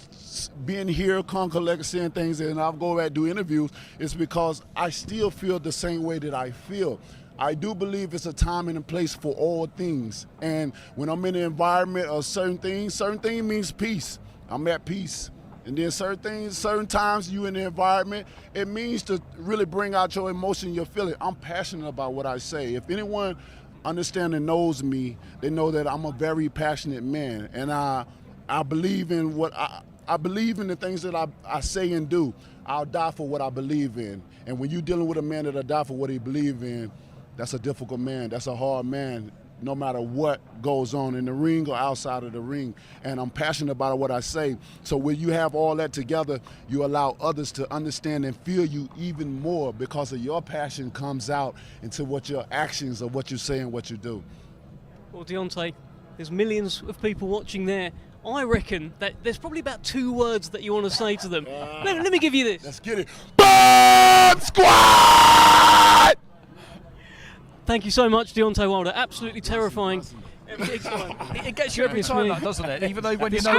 Speaker 13: being here, calm, collected, saying things, and I'll go back and do interviews, it's because I still feel the same way that I feel. I do believe it's a time and a place for all things. And when I'm in the environment of certain things means peace. I'm at peace. And then certain times you in the environment, it means to really bring out your emotion, your feeling. I'm passionate about what I say. If anyone understands and knows me, they know that I'm a very passionate man. And I believe in what I believe in the things that I say and do. I'll die for what I believe in. And when you're dealing with a man that'll die for what he believes in, that's a difficult man. That's a hard man, no matter what goes on in the ring or outside of the ring. And I'm passionate about what I say. So when you have all that together, you allow others to understand and feel you even more because of your passion comes out into what your actions or what you say and what you do.
Speaker 2: Well, Deontay, there's millions of people watching there. I reckon that there's probably about 2 words that you want to say to them. Let me give you this.
Speaker 13: Let's get it. Bomb Squad!
Speaker 2: Thank you so much, Deontay Wilder. Absolutely terrifying.
Speaker 1: It gets you every time, that, doesn't it? Even though when you know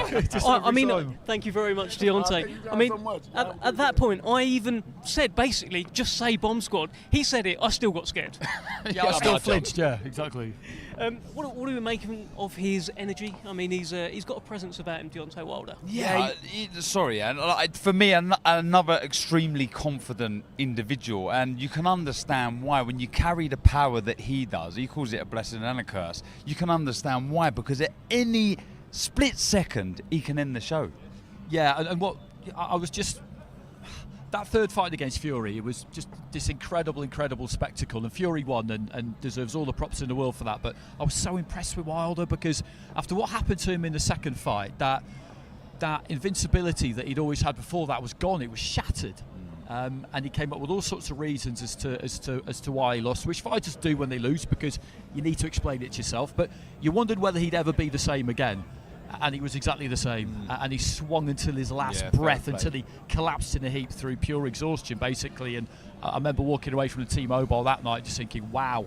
Speaker 1: it's coming.
Speaker 2: I mean, thank you very much, Deontay.
Speaker 13: I mean, so much.
Speaker 2: At that point, I even said basically, just say Bomb Squad. He said it. I still got scared.
Speaker 1: Yeah, I still flinched. Yeah, exactly.
Speaker 2: What do we make of his energy? I mean, he's got a presence about him, Deontay Wilder.
Speaker 3: Yeah, for me, another extremely confident individual, and you can understand why when you carry the power that he does. He calls it a blessing and a curse. You can understand why, because at any split second he can end the show.
Speaker 1: Yeah, and what I was just. That third fight against Fury, it was just this incredible spectacle. And Fury won and deserves all the props in the world for that. But I was so impressed with Wilder because after what happened to him in the second fight, that invincibility that he'd always had before that was gone. It was shattered. And he came up with all sorts of reasons as to why he lost, which fighters do when they lose because you need to explain it to yourself. But you wondered whether he'd ever be the same again. And he was exactly the same. And he swung until his last breath, until he collapsed in a heap through pure exhaustion, basically. And I remember walking away from the T-Mobile that night just thinking, wow,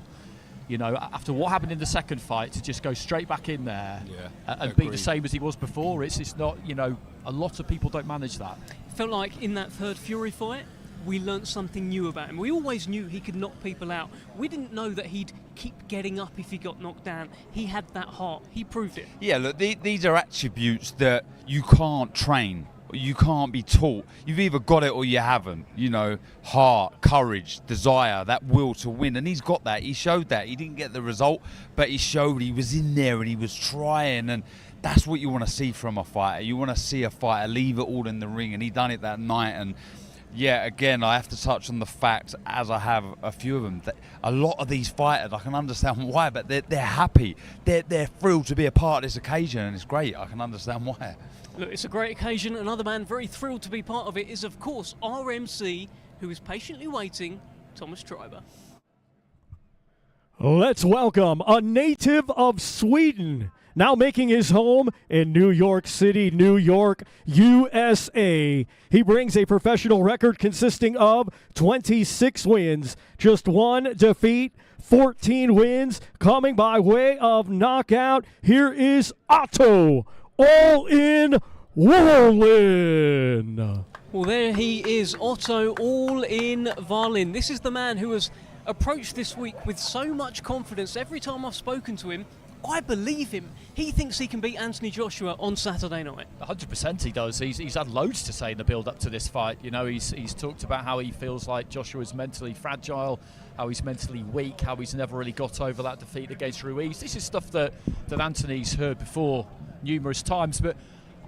Speaker 1: you know, after what happened in the second fight, to just go straight back in there and be the same as he was before, it's not, you know, a lot of people don't manage that.
Speaker 2: It felt like in that third Fury fight, we learnt something new about him. We always knew he could knock people out. We didn't know that he'd keep getting up if he got knocked down. He had that heart. He proved it.
Speaker 3: Yeah, look, these are attributes that you can't train. You can't be taught. You've either got it or you haven't. You know, heart, courage, desire, that will to win. And he's got that. He showed that. He didn't get the result, but he showed he was in there and he was trying. And that's what you want to see from a fighter. You want to see a fighter leave it all in the ring. And he done it that night. And Yeah, again, I have to touch on the fact, as I have a few of them, that a lot of these fighters, I can understand why, but they're happy. They're thrilled to be a part of this occasion, and it's great. I can understand why.
Speaker 2: Look, it's a great occasion. Another man very thrilled to be part of it is, of course, RMC, who is patiently waiting, Thomas Treiber.
Speaker 4: Let's welcome a native of Sweden, now making his home in New York City, New York, USA. He brings a professional record consisting of 26 wins, just 1 defeat, 14 wins, coming by way of knockout. Here is Otto All In Wallin.
Speaker 2: Well, there he is, Otto All In Wallin. This is the man who has approached this week with so much confidence. Every time I've spoken to him, I believe him. He thinks he can beat Anthony Joshua on Saturday night.
Speaker 1: 100% he does. He's had loads to say in the build-up to this fight. You know, he's talked about how he feels like Joshua's mentally fragile, how he's mentally weak, how he's never really got over that defeat against Ruiz. This is stuff that Anthony's heard before numerous times, but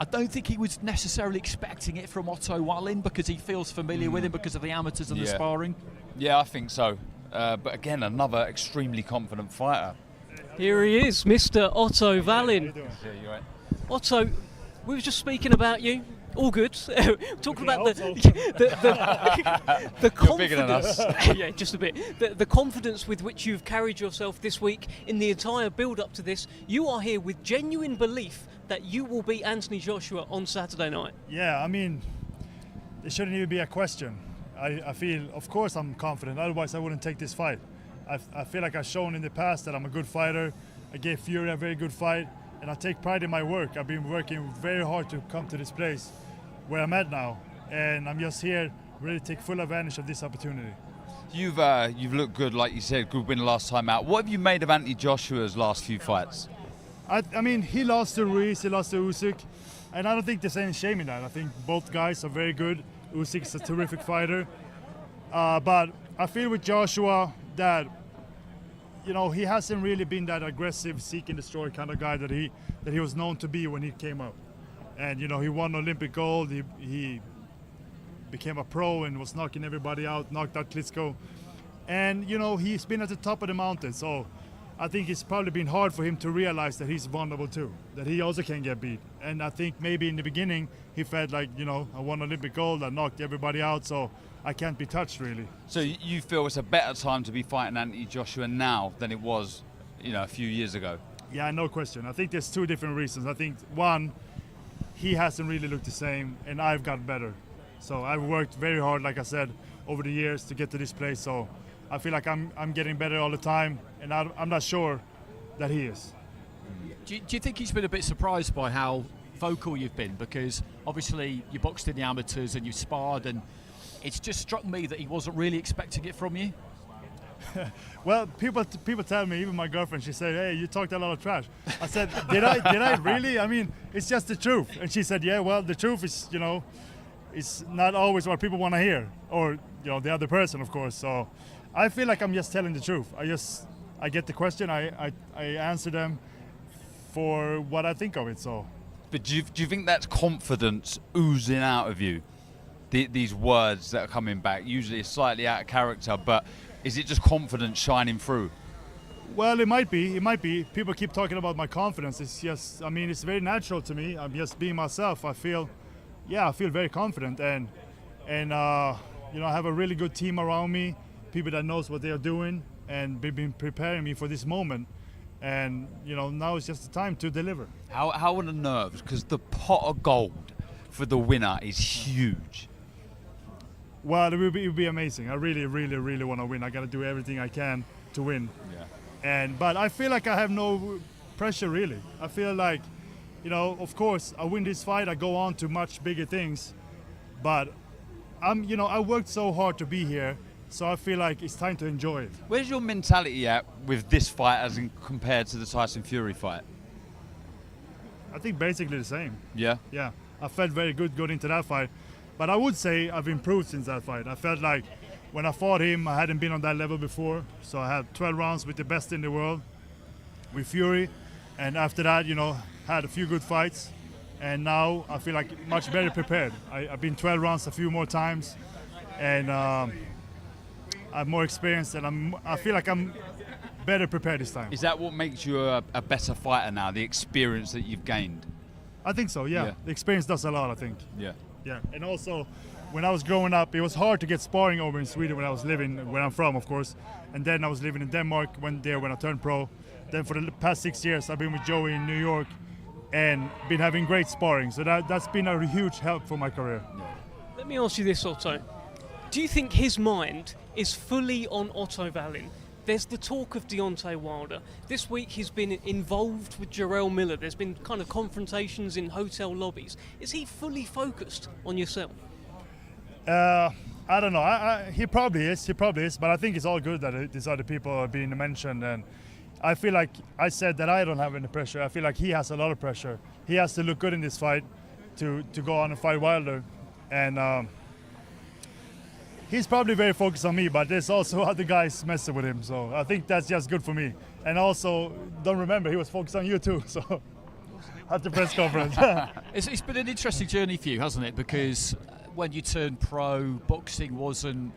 Speaker 1: I don't think he was necessarily expecting it from Otto Wallin because he feels familiar with him because of the amateurs and the sparring.
Speaker 3: Yeah, I think so. But again, another extremely confident fighter.
Speaker 2: Here he is, Mr. Otto Wallin.
Speaker 3: Yeah, you're right.
Speaker 2: Otto, we were just speaking about you. All good. Talking about the confidence.
Speaker 3: You're bigger than us.
Speaker 2: Yeah, just a bit. The confidence with which you've carried yourself this week in the entire build-up to this. You are here with genuine belief that you will beat Anthony Joshua on Saturday night.
Speaker 14: Yeah, I mean, it shouldn't even be a question. I feel, of course, I'm confident. Otherwise, I wouldn't take this fight. I feel like I've shown in the past that I'm a good fighter. I gave Fury a very good fight, and I take pride in my work. I've been working very hard to come to this place where I'm at now, and I'm just here really take full advantage of this opportunity.
Speaker 3: You've looked good, like you said, good win last time out. What have you made of Anthony Joshua's last few fights?
Speaker 14: I mean, he lost to Ruiz, he lost to Usyk, and I don't think there's any shame in that. I think both guys are very good. Usyk's a terrific fighter, but I feel with Joshua that, you know, he hasn't really been that aggressive, seek and destroy kind of guy that he was known to be when he came up. And you know, he won Olympic gold. He became a pro and was knocking everybody out, knocked out Klitschko. And you know, he's been at the top of the mountain. So I think it's probably been hard for him to realize that he's vulnerable too, that he also can get beat. And I think maybe in the beginning he felt like, you know, I won Olympic gold, I knocked everybody out, so I can't be touched really.
Speaker 3: So you feel it's a better time to be fighting Anthony Joshua now than it was, you know, a few years ago?
Speaker 14: Yeah, no question. I think there's two different reasons. I think one, he hasn't really looked the same, and I've got better. So I've worked very hard, like I said, over the years to get to this place. So I feel like I'm getting better all the time, and I'm not sure that he is.
Speaker 1: Do you think he's been a bit surprised by how vocal you've been? Because obviously you boxed in the amateurs and you sparred, and it's just struck me that he wasn't really expecting it from you.
Speaker 14: Well, people tell me, even my girlfriend, she said, "Hey, you talked a lot of trash." I said, "Did I really? I mean, it's just the truth." And she said, "Yeah, well, the truth is, you know, it's not always what people want to hear, or you know, the other person, of course." So I feel like I'm just telling the truth. I get the question, I answer them for what I think of it. So.
Speaker 3: But do you think that's confidence oozing out of you? These words that are coming back, usually it's slightly out of character, but is it just confidence shining through?
Speaker 14: Well, it might be. It might be. People keep talking about my confidence. It's just, I mean, it's very natural to me. I'm just being myself. I feel very confident, and you know, I have a really good team around me, people that knows what they are doing, and they've been preparing me for this moment. And you know, now it's just the time to deliver.
Speaker 3: How are the nerves? Because the pot of gold for the winner is huge.
Speaker 14: Well, it would be amazing. I really, really, really want to win. I got to do everything I can to win. Yeah. But I feel like I have no pressure really. I feel like, you know, of course, I win this fight, I go on to much bigger things. But you know, I worked so hard to be here, so I feel like it's time to enjoy it.
Speaker 3: Where's your mentality at with this fight as in compared to the Tyson Fury fight?
Speaker 14: I think basically the same.
Speaker 3: Yeah?
Speaker 14: Yeah. I felt very good going into that fight. But I would say I've improved since that fight. I felt like when I fought him, I hadn't been on that level before. So I had 12 rounds with the best in the world, with Fury. And after that, you know, had a few good fights. And now I feel like much better prepared. I've been 12 rounds a few more times. and I'm more experienced, and I feel like I'm better prepared this time.
Speaker 3: Is that what makes you a better fighter now, the experience that you've gained?
Speaker 14: I think so, yeah. The experience does a lot, I think.
Speaker 3: Yeah.
Speaker 14: Yeah, and also when I was growing up, it was hard to get sparring over in Sweden where I'm from, of course. And then I was living in Denmark, went there when I turned pro. Then for the past 6 years, I've been with Joey in New York and been having great sparring. So that's been a huge help for my career.
Speaker 2: Let me ask you this, Otto. Do you think his mind is fully on Otto Wallin? There's the talk of Deontay Wilder. This week he's been involved with Jarrell Miller. There's been kind of confrontations in hotel lobbies. Is he fully focused on yourself?
Speaker 14: I don't know. He probably is, but I think it's all good that these other people are being mentioned. And I feel like I said that I don't have any pressure. I feel like he has a lot of pressure. He has to look good in this fight to go on and fight Wilder. And he's probably very focused on me, but there's also other guys messing with him. So I think that's just good for me. And also, don't remember, he was focused on you too. So at the press conference.
Speaker 1: It's been an interesting journey for you, hasn't it? Because when you turned pro, boxing wasn't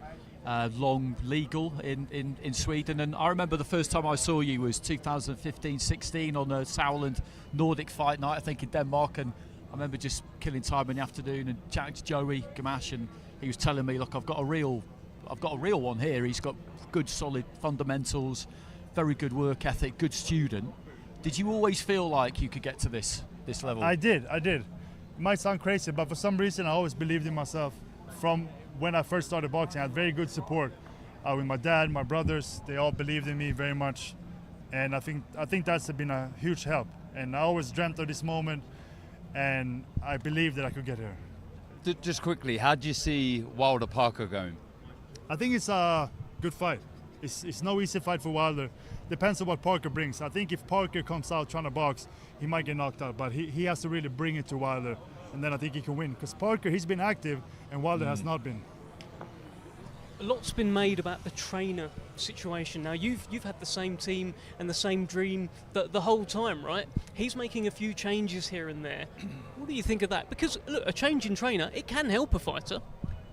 Speaker 1: long legal in Sweden. And I remember the first time I saw you was 2015-16 on a Sauerland Nordic fight night, I think in Denmark. And I remember just killing time in the afternoon and chatting to Joey Gamache, and he was telling me, look, I've got a real one here. He's got good, solid fundamentals, very good work ethic, good student. Did you always feel like you could get to this level?
Speaker 14: I did. It might sound crazy, but for some reason I always believed in myself. From when I first started boxing, I had very good support with my dad, my brothers. They all believed in me very much, and I think that's been a huge help. And I always dreamt of this moment, and I believed that I could get here.
Speaker 3: Just quickly, how do you see Wilder Parker going?
Speaker 14: I think it's a good fight. It's no easy fight for Wilder. Depends on what Parker brings. I think if Parker comes out trying to box, he might get knocked out, but he has to really bring it to Wilder, and then I think he can win. Because Parker, he's been active, and Wilder has not been.
Speaker 2: A lot's been made about the trainer situation. Now, you've had the same team and the same dream the whole time, right? He's making a few changes here and there. What do you think of that? Because, look, a change in trainer, it can help a fighter.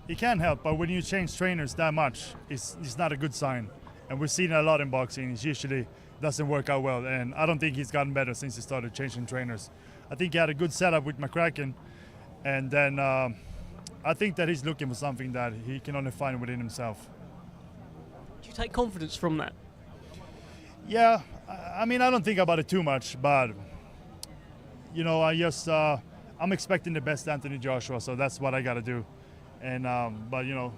Speaker 14: It can help, but when you change trainers that much, it's not a good sign. And we've seen it a lot in boxing. It usually doesn't work out well, and I don't think he's gotten better since he started changing trainers. I think he had a good setup with McCracken, and then I think that he's looking for something that he can only find within himself.
Speaker 2: Do you take confidence from that?
Speaker 14: Yeah, I mean, I don't think about it too much, but you know, I'm expecting the best Anthony Joshua, so that's what I got to do. And but you know,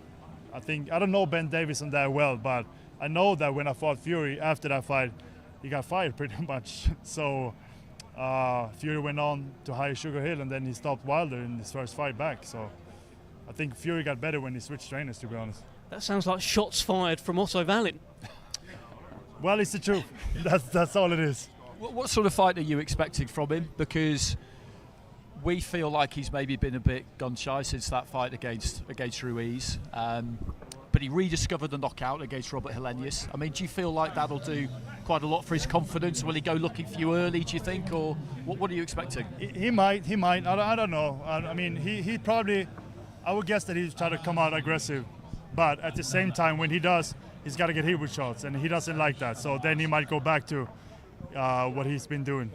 Speaker 14: I don't know Ben Davison that well, but I know that when I fought Fury, after that fight, he got fired pretty much. So Fury went on to hire Sugar Hill, and then he stopped Wilder in his first fight back. So I think Fury got better when he switched trainers, to be honest.
Speaker 2: That sounds like shots fired from Otto Wallin.
Speaker 14: Well, it's the truth. That's all it is.
Speaker 1: What sort of fight are you expecting from him? Because we feel like he's maybe been a bit gun-shy since that fight against Ruiz. But he rediscovered the knockout against Robert Helenius. I mean, do you feel like that'll do quite a lot for his confidence? Will he go looking for you early, do you think? Or what are you expecting?
Speaker 14: He might. I don't know. I mean, he probably, I would guess that he's trying to come out aggressive. But at the same time, when he does, he's got to get hit with shots, and he doesn't like that. So then he might go back to what he's been doing.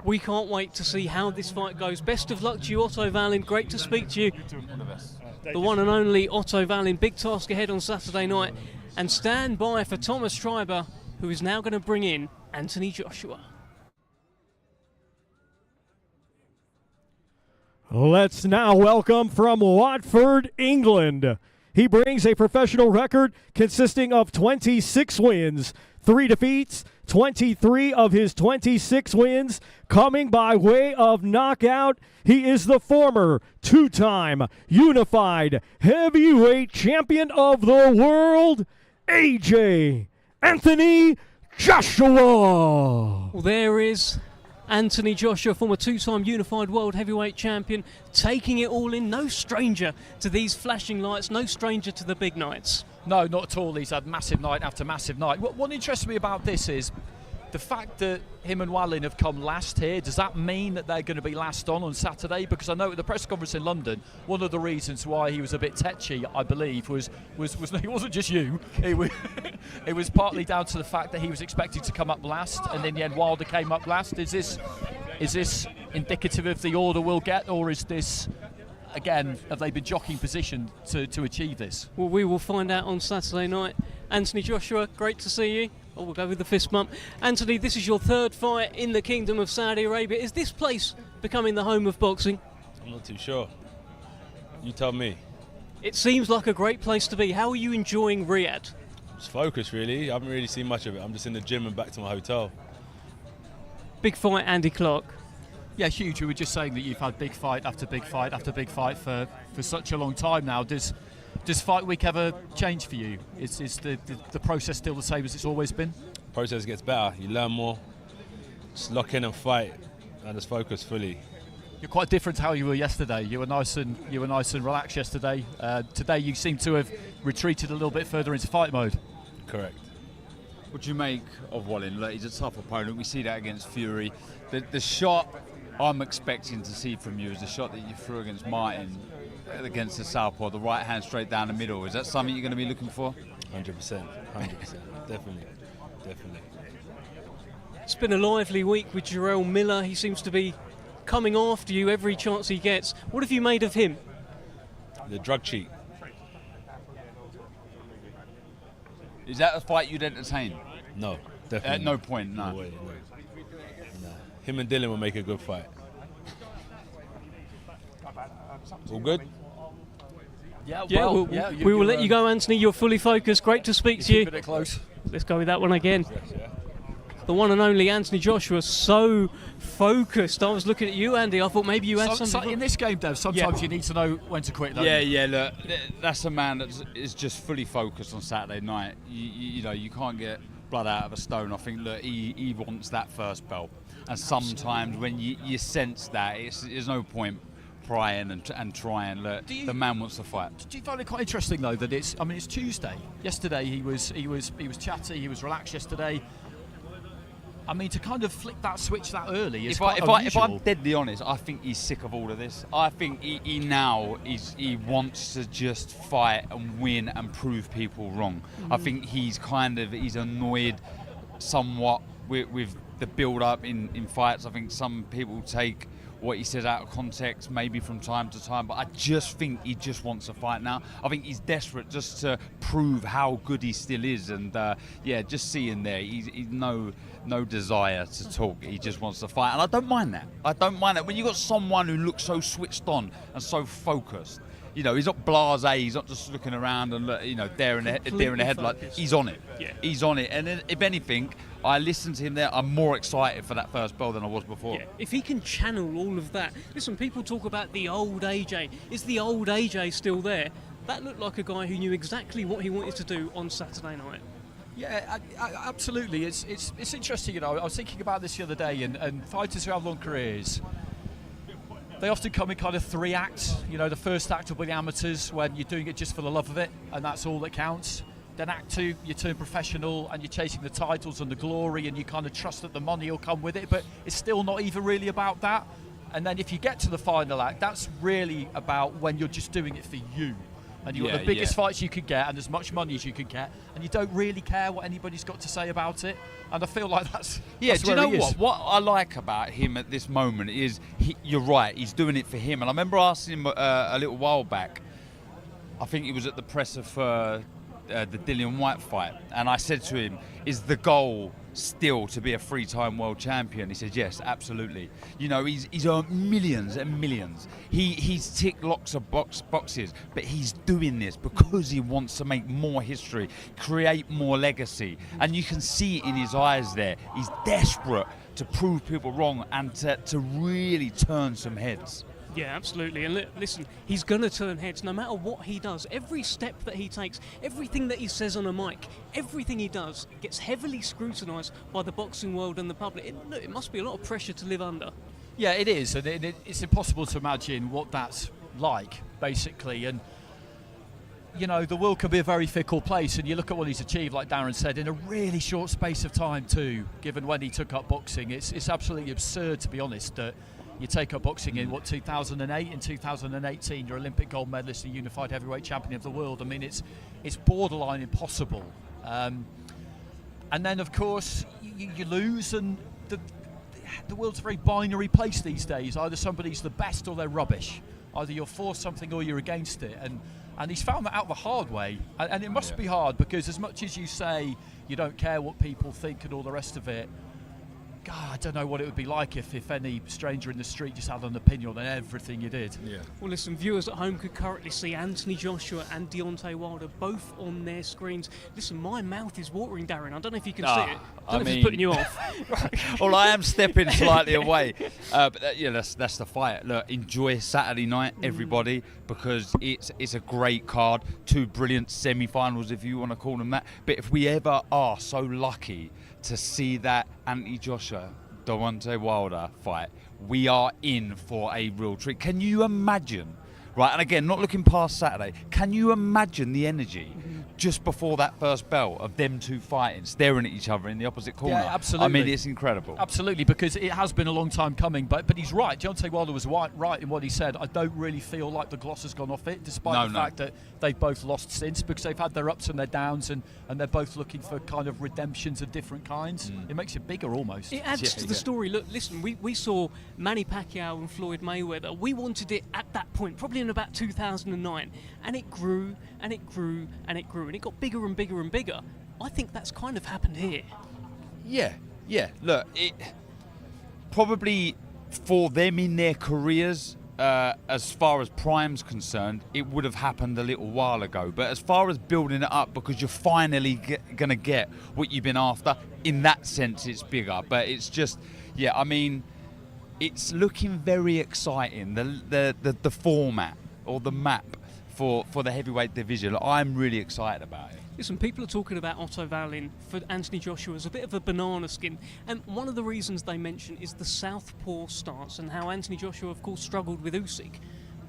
Speaker 2: We can't wait to see how this fight goes. Best of luck to you, Otto Wallin. Great to speak to you.
Speaker 14: You too. All the best.
Speaker 2: The one and only Otto Wallin. Big task ahead on Saturday night. And stand by for Thomas Schreiber, who is now going to bring in Anthony Joshua.
Speaker 4: Let's now welcome from Watford, England. He brings a professional record consisting of 26 wins, 3 defeats, 23 of his 26 wins coming by way of knockout. He is the former 2-time unified heavyweight champion of the world, AJ Anthony Joshua.
Speaker 2: Well, there is Anthony Joshua, former 2-time unified world heavyweight champion, taking it all in. No stranger to these flashing lights, no stranger to the big nights.
Speaker 1: No, not at all. He's had massive night after massive night. What interests me about this is The fact that him and Wallin have come last here, does that mean that they're going to be last on Saturday? Because I know at the press conference in London, one of the reasons why he was a bit tetchy, I believe, was it wasn't just you. It was partly down to the fact that he was expected to come up last, and in the end Wilder came up last. Is this indicative of the order we'll get, or is this, again, have they been jockeying position to achieve this?
Speaker 2: Well, we will find out on Saturday night. Anthony Joshua, great to see you. Oh, we'll go with the fist bump. Anthony, this is your third fight in the Kingdom of Saudi Arabia. Is this place becoming the home of boxing?
Speaker 15: I'm not too sure. You tell me.
Speaker 2: It seems like a great place to be. How are you enjoying Riyadh?
Speaker 15: It's focused, really. I haven't really seen much of it. I'm just in the gym and back to my hotel.
Speaker 2: Big fight, Andy Clark.
Speaker 1: Yeah, huge. We were just saying that you've had big fight after big fight after big fight for such a long time now. Does fight week ever change for you? Is the process still the same as it's always been?
Speaker 15: Process gets better. You learn more. Just lock in and fight, and just focus fully.
Speaker 1: You're quite different to how you were yesterday. You were nice and relaxed yesterday. Today you seem to have retreated a little bit further into fight mode.
Speaker 15: Correct.
Speaker 3: What do you make of Wallin? Look, he's a tough opponent. We see that against Fury. The shot I'm expecting to see from you is the shot that you threw against Martin, against the southpaw, the right hand straight down the middle. Is that something you're going to be looking for?
Speaker 15: 100%. Definitely.
Speaker 2: It's been a lively week with Jarrell Miller. He seems to be coming after you every chance he gets. What have you made of him?
Speaker 15: The drug cheat.
Speaker 3: Is that a fight you'd entertain?
Speaker 15: No, definitely.
Speaker 3: At no point, no.
Speaker 15: No way, no. Him and Dylan will make a good fight. All good?
Speaker 2: We will let you go, Anthony. You're fully focused. Great to speak to you.
Speaker 1: Keeping it close.
Speaker 2: Let's go with that one again. The one and only Anthony Joshua, so focused. I was looking at you, Andy. I thought maybe you had something.
Speaker 1: So in this game, Dev, sometimes you need to know when to quit.
Speaker 3: Yeah. Look, that's a man that is just fully focused on Saturday night. You know, you can't get blood out of a stone. I think, look, he wants that first belt, and sometimes when you sense that, there's no point prying and trying. Look, the man wants to fight.
Speaker 1: Do you find it quite interesting though that it's Tuesday? Yesterday he was chatty, he was relaxed yesterday. I mean, to kind of flick that switch that early is quite unusual.
Speaker 3: If I'm deadly honest, I think he's sick of all of this. I think he wants to just fight and win and prove people wrong. I think he's annoyed somewhat with the build-up in fights. I think some people take what he says out of context maybe from time to time, but I just think he just wants to fight now. I think he's desperate just to prove how good he still is, and just seeing there, he's no desire to talk. He just wants to fight, and I don't mind that. When you've got someone who looks so switched on and so focused, you know, he's not blasé, he's not just looking around and, you know, there in the headlight. He's on it.
Speaker 2: Yeah.
Speaker 3: He's on it. And then, if anything, I listened to him there, I'm more excited for that first bell than I was before.
Speaker 2: Yeah. If he can channel all of that. Listen, people talk about the old AJ. Is the old AJ still there? That looked like a guy who knew exactly what he wanted to do on Saturday night.
Speaker 1: Yeah, absolutely. It's interesting, you know. I was thinking about this the other day, and fighters who have long careers, they often come in kind of 3 acts. You know, the first act will be the amateurs, when you're doing it just for the love of it, and that's all that counts. Then act 2, you turn professional, and you're chasing the titles and the glory, and you kind of trust that the money will come with it, but it's still not even really about that. And then if you get to the final act, that's really about when you're just doing it for you. And you've got the biggest fights you could get and as much money as you could get, and you don't really care what anybody's got to say about it. And I feel like that's
Speaker 3: do you know
Speaker 1: what?
Speaker 3: What I like about him at this moment is you're right, he's doing it for him. And I remember asking him a little while back, I think he was at the presser for the Dillian White fight, and I said to him, is the goal still to be a 3-time world champion? He said, yes, absolutely. You know, he's earned millions and millions. He's ticked lots of boxes, but he's doing this because he wants to make more history, create more legacy. And you can see it in his eyes there. He's desperate to prove people wrong and to really turn some heads.
Speaker 2: Yeah, absolutely. And listen, he's going to turn heads no matter what he does. Every step that he takes, everything that he says on a mic, everything he does gets heavily scrutinised by the boxing world and the public. It must be a lot of pressure to live under.
Speaker 1: Yeah, it is. And it's impossible to imagine what that's like, basically. And you know, the world can be a very fickle place, and you look at what he's achieved, like Darren said, in a really short space of time too, given when he took up boxing. It's absolutely absurd, to be honest, that you take up boxing in, 2008? In 2018, you're Olympic gold medalist and unified heavyweight champion of the world. I mean, it's borderline impossible. And then, of course, you lose, and the world's a very binary place these days. Either somebody's the best or they're rubbish. Either you're for something or you're against it. And he's found that out the hard way. And it must be hard, because as much as you say you don't care what people think and all the rest of it, God, I don't know what it would be like if any stranger in the street just had an opinion on everything you did.
Speaker 2: Yeah. Well, listen, viewers at home could currently see Anthony Joshua and Deontay Wilder both on their screens. Listen, my mouth is watering, Darren. I don't know if you can see it. I don't know if it's putting you off.
Speaker 3: Well, I am stepping slightly away. But that's the fight. Look, enjoy Saturday night, everybody, because it's a great card. 2 brilliant semi-finals, if you want to call them that. But if we ever are so lucky to see that Anthony Joshua, Deontay Wilder fight, we are in for a real treat. Can you imagine, right, and again, not looking past Saturday, can you imagine the energy just before that first bell of them two fighting, staring at each other in the opposite corner?
Speaker 1: Yeah, absolutely.
Speaker 3: I mean, it's incredible.
Speaker 1: Absolutely, because it has been a long time coming, but he's right. Deontay Wilder was right in what he said. I don't really feel like the gloss has gone off it, despite the fact that they've both lost since, because they've had their ups and their downs, and they're both looking for kind of redemptions of different kinds. It makes it bigger almost.
Speaker 2: It adds to the story. Look, listen, we saw Manny Pacquiao and Floyd Mayweather. We wanted it at that point, probably in about 2009, and it grew and it grew and it grew, and it got bigger and bigger and bigger. I think that's kind of happened here.
Speaker 3: Yeah. Look, it probably for them in their careers, as far as Prime's concerned, it would have happened a little while ago. But as far as building it up, because you're finally going to get what you've been after, in that sense, it's bigger. But it's just, I mean, it's looking very exciting. The format or the map for the heavyweight division, I'm really excited about it.
Speaker 2: Listen, people are talking about Otto Wallin for Anthony Joshua as a bit of a banana skin, and one of the reasons they mention is the southpaw stance and how Anthony Joshua, of course, struggled with Usyk.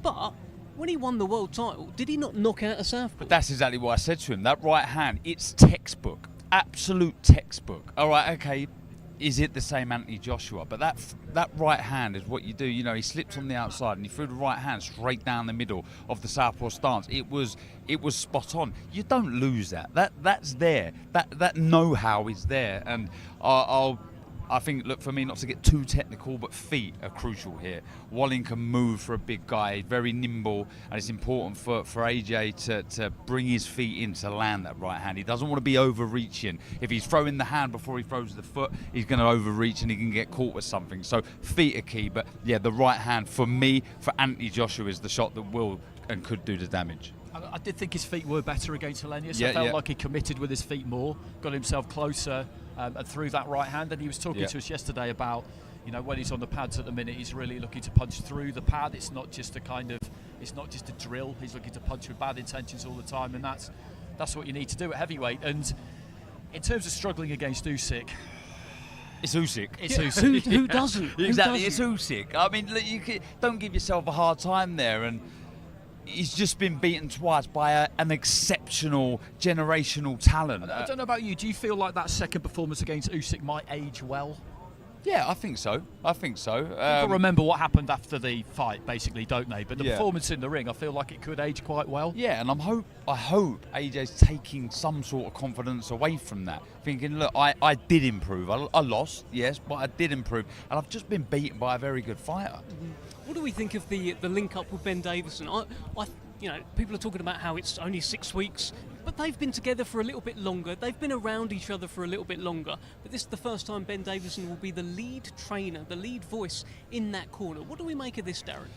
Speaker 2: But when he won the world title, did he not knock out a southpaw?
Speaker 3: But that's exactly what I said to him. That right hand, it's textbook, absolute textbook. All right, okay, is it the same Anthony Joshua? But that right hand is what you do. You know, he slipped on the outside and he threw the right hand straight down the middle of the southpaw stance. It was spot on. You don't lose that. That's there. That know-how is there. And I think, look, for me, not to get too technical, but feet are crucial here. Wallin can move for a big guy, very nimble, and it's important for AJ to bring his feet in to land that right hand. He doesn't want to be overreaching. If he's throwing the hand before he throws the foot, he's going to overreach and he can get caught with something. So feet are key, but yeah, the right hand, for me, for Anthony Joshua, is the shot that will and could do the damage.
Speaker 1: I did think his feet were better against Helenius. I felt like he committed with his feet more, got himself closer, and threw that right hand. And he was talking to us yesterday about, you know, when he's on the pads at the minute, he's really looking to punch through the pad. It's not just a drill. He's looking to punch with bad intentions all the time, and that's what you need to do at heavyweight. And in terms of struggling against Usyk,
Speaker 3: it's Usyk.
Speaker 1: It's Usyk.
Speaker 2: Who doesn't?
Speaker 3: Exactly,
Speaker 2: Who doesn't?
Speaker 3: it's Usyk. I mean, don't give yourself a hard time there. And he's just been beaten twice by an exceptional generational talent.
Speaker 1: I don't know about you. Do you feel like that second performance against Usyk might age well?
Speaker 3: Yeah, I think so.
Speaker 1: People remember what happened after the fight, basically, don't they? But the performance in the ring, I feel like it could age quite well.
Speaker 3: Yeah, and I hope AJ's taking some sort of confidence away from that. Thinking, look, I did improve. I lost, yes, but I did improve. And I've just been beaten by a very good fighter.
Speaker 2: What do we think of the link up with Ben Davison? You know, people are talking about how it's only 6 weeks, but they've been together for a little bit longer. They've been around each other for a little bit longer. But this is the first time Ben Davison will be the lead trainer, the lead voice in that corner. What do we make of this, Darren?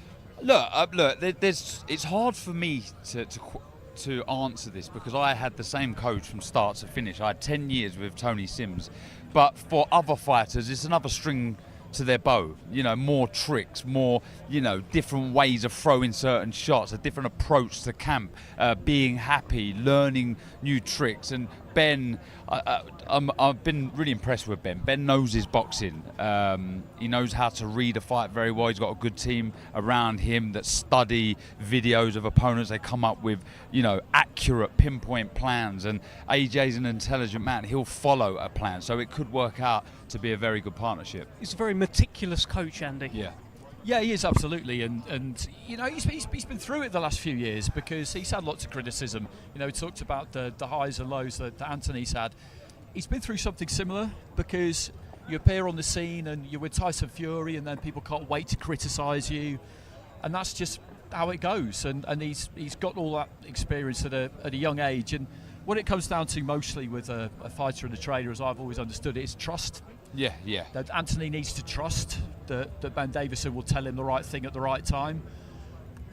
Speaker 3: Look. It's hard for me to answer this because I had the same coach from start to finish. I had 10 years with Tony Sims, but for other fighters, it's another string to their bow, you know, more tricks, more, you know, different ways of throwing certain shots, a different approach to camp, being happy, learning new tricks. And Ben, I've been really impressed with Ben. Ben knows his boxing. He knows how to read a fight very well. He's got a good team around him that study videos of opponents. They come up with, accurate pinpoint plans. And AJ's an intelligent man. He'll follow a plan. So it could work out to be a very good partnership.
Speaker 2: He's a very meticulous coach, Andy.
Speaker 3: Yeah.
Speaker 1: Yeah, he is absolutely, and he's been through it the last few years because he's had lots of criticism. He talked about the highs and lows that Anthony's had. He's been through something similar because you appear on the scene and you're with Tyson Fury, and then people can't wait to criticise you, and that's just how it goes. And he's got all that experience at a young age. And what it comes down to mostly with a fighter and a trainer, as I've always understood it, is trust.
Speaker 3: Yeah.
Speaker 1: That Anthony needs to trust that Ben Davison will tell him the right thing at the right time.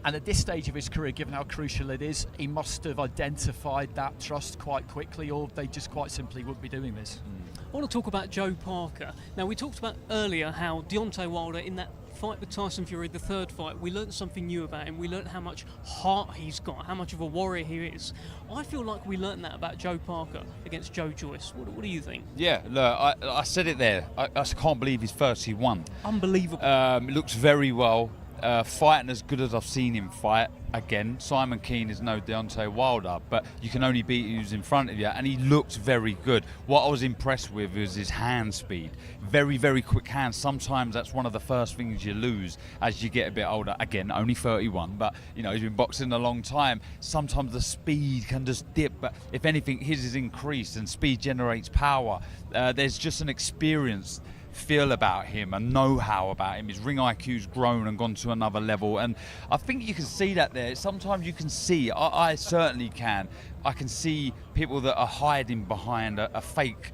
Speaker 1: And at this stage of his career, given how crucial it is, he must have identified that trust quite quickly, or they just quite simply wouldn't be doing this.
Speaker 2: I want to talk about Joe Parker. Now, we talked about earlier how Deontay Wilder, in that fight with Tyson Fury, the third fight, we learned something new about him. We learned how much heart he's got, how much of a warrior he is. I feel like we learned that about Joe Parker against Joe Joyce. What do you think?
Speaker 3: Yeah, look, I said it there. I can't believe he's first. He won.
Speaker 2: Unbelievable.
Speaker 3: Looks very well. Fighting as good as I've seen him fight. Again, Simon Keane is no Deontay Wilder, but you can only beat who's in front of you, and he looks very good. What I was impressed with was his hand speed. Very, very quick hands. Sometimes that's one of the first things you lose as you get a bit older. Again, only 31, but he's been boxing a long time. Sometimes the speed can just dip, but if anything, his is increased, and speed generates power. There's just an experience feel about him and know-how about him. His ring IQ's grown and gone to another level, and I think you can see that there. Sometimes you can see, I certainly can, I can see people that are hiding behind a fake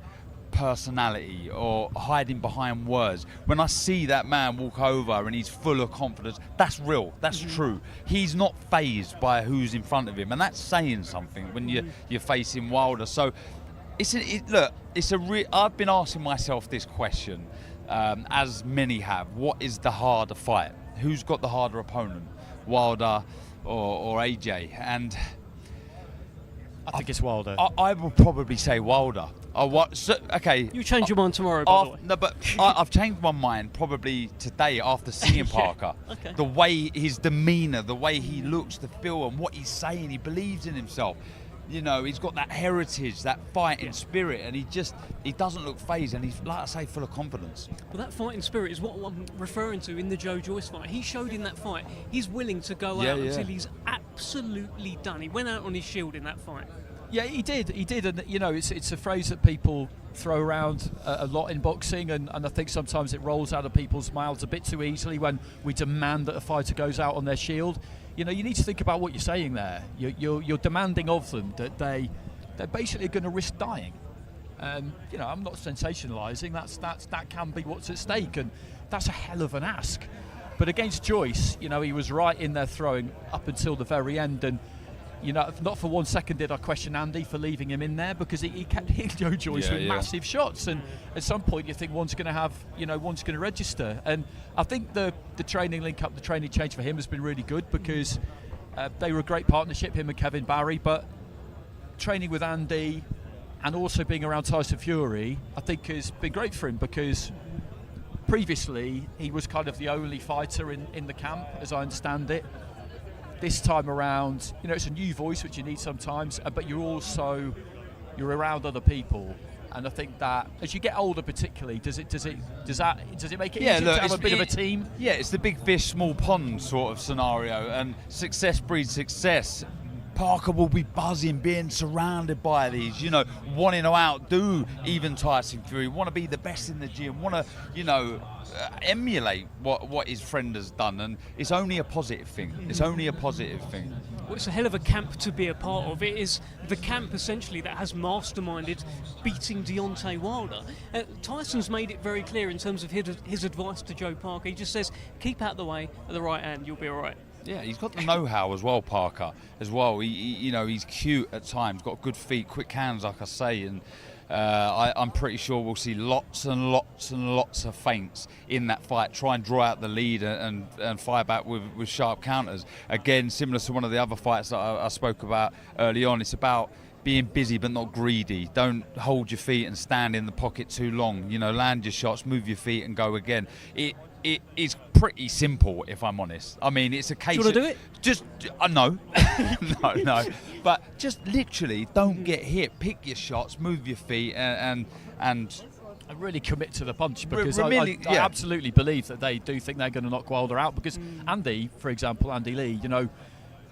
Speaker 3: personality or hiding behind words. When I see that man walk over and he's full of confidence, that's real, that's true. He's not fazed by who's in front of him, and that's saying something when you're facing Wilder. So I've been asking myself this question, as many have. What is the harder fight? Who's got the harder opponent, Wilder or AJ? And
Speaker 1: I think it's Wilder.
Speaker 3: I will probably say Wilder. Okay.
Speaker 2: You change your mind tomorrow, by the way.
Speaker 3: No, but I've changed my mind probably today after seeing Parker.
Speaker 2: Okay.
Speaker 3: The way his demeanour, the way he looks, the feel, and what he's saying, he believes in himself. He's got that heritage, that fighting spirit, and he doesn't look phased, and he's, like I say, full of confidence.
Speaker 2: Well, that fighting spirit is what I'm referring to in the Joe Joyce fight. He showed in that fight he's willing to go out until he's absolutely done. He went out on his shield in that fight.
Speaker 1: Yeah, he did, and it's a phrase that people throw around a lot in boxing, and I think sometimes it rolls out of people's mouths a bit too easily when we demand that a fighter goes out on their shield. You need to think about what you're saying there. You're demanding of them that they're basically going to risk dying. I'm not sensationalising. That can be what's at stake, and that's a hell of an ask. But against Joyce, he was right in there throwing up until the very end, and not for 1 second did I question Andy for leaving him in there, because he kept hitting Joe Joyce with massive shots, and at some point you think one's going to register. And I think the training link up, the training change for him has been really good, because they were a great partnership, him and Kevin Barry, but training with Andy and also being around Tyson Fury, I think has been great for him, because previously he was kind of the only fighter in the camp, as I understand it. This time around, it's a new voice, which you need sometimes, but you're around other people, and I think that as you get older, particularly, does it make it easier to have a bit of a team?
Speaker 3: Yeah, it's the big fish, small pond sort of scenario, and success breeds success. Parker will be buzzing, being surrounded by these, wanting to outdo even Tyson Fury, want to be the best in the gym, want to, emulate what his friend has done, and it's only a positive thing. It's only a positive thing.
Speaker 2: Well, it's a hell of a camp to be a part of. It is the camp, essentially, that has masterminded beating Deontay Wilder. Tyson's made it very clear in terms of his advice to Joe Parker. He just says, keep out the way at the right hand, you'll be all right.
Speaker 3: Yeah, he's got the know-how as well, Parker, as well. He's cute at times, got good feet, quick hands, like I say, and I'm pretty sure we'll see lots and lots and lots of feints in that fight, try and draw out the lead and fire back with sharp counters. Again, similar to one of the other fights that I spoke about early on, it's about being busy but not greedy. Don't hold your feet and stand in the pocket too long. You know, land your shots, move your feet and go again. It is pretty simple, if I'm honest. I mean, it's a case.
Speaker 2: Do you want to do it?
Speaker 3: Just no, no. But just literally, don't get hit. Pick your shots, move your feet, and
Speaker 1: really commit to the punch, because
Speaker 3: really,
Speaker 1: I absolutely believe that they do think they're going to knock Wilder out, because Andy, for example, Andy Lee, you know,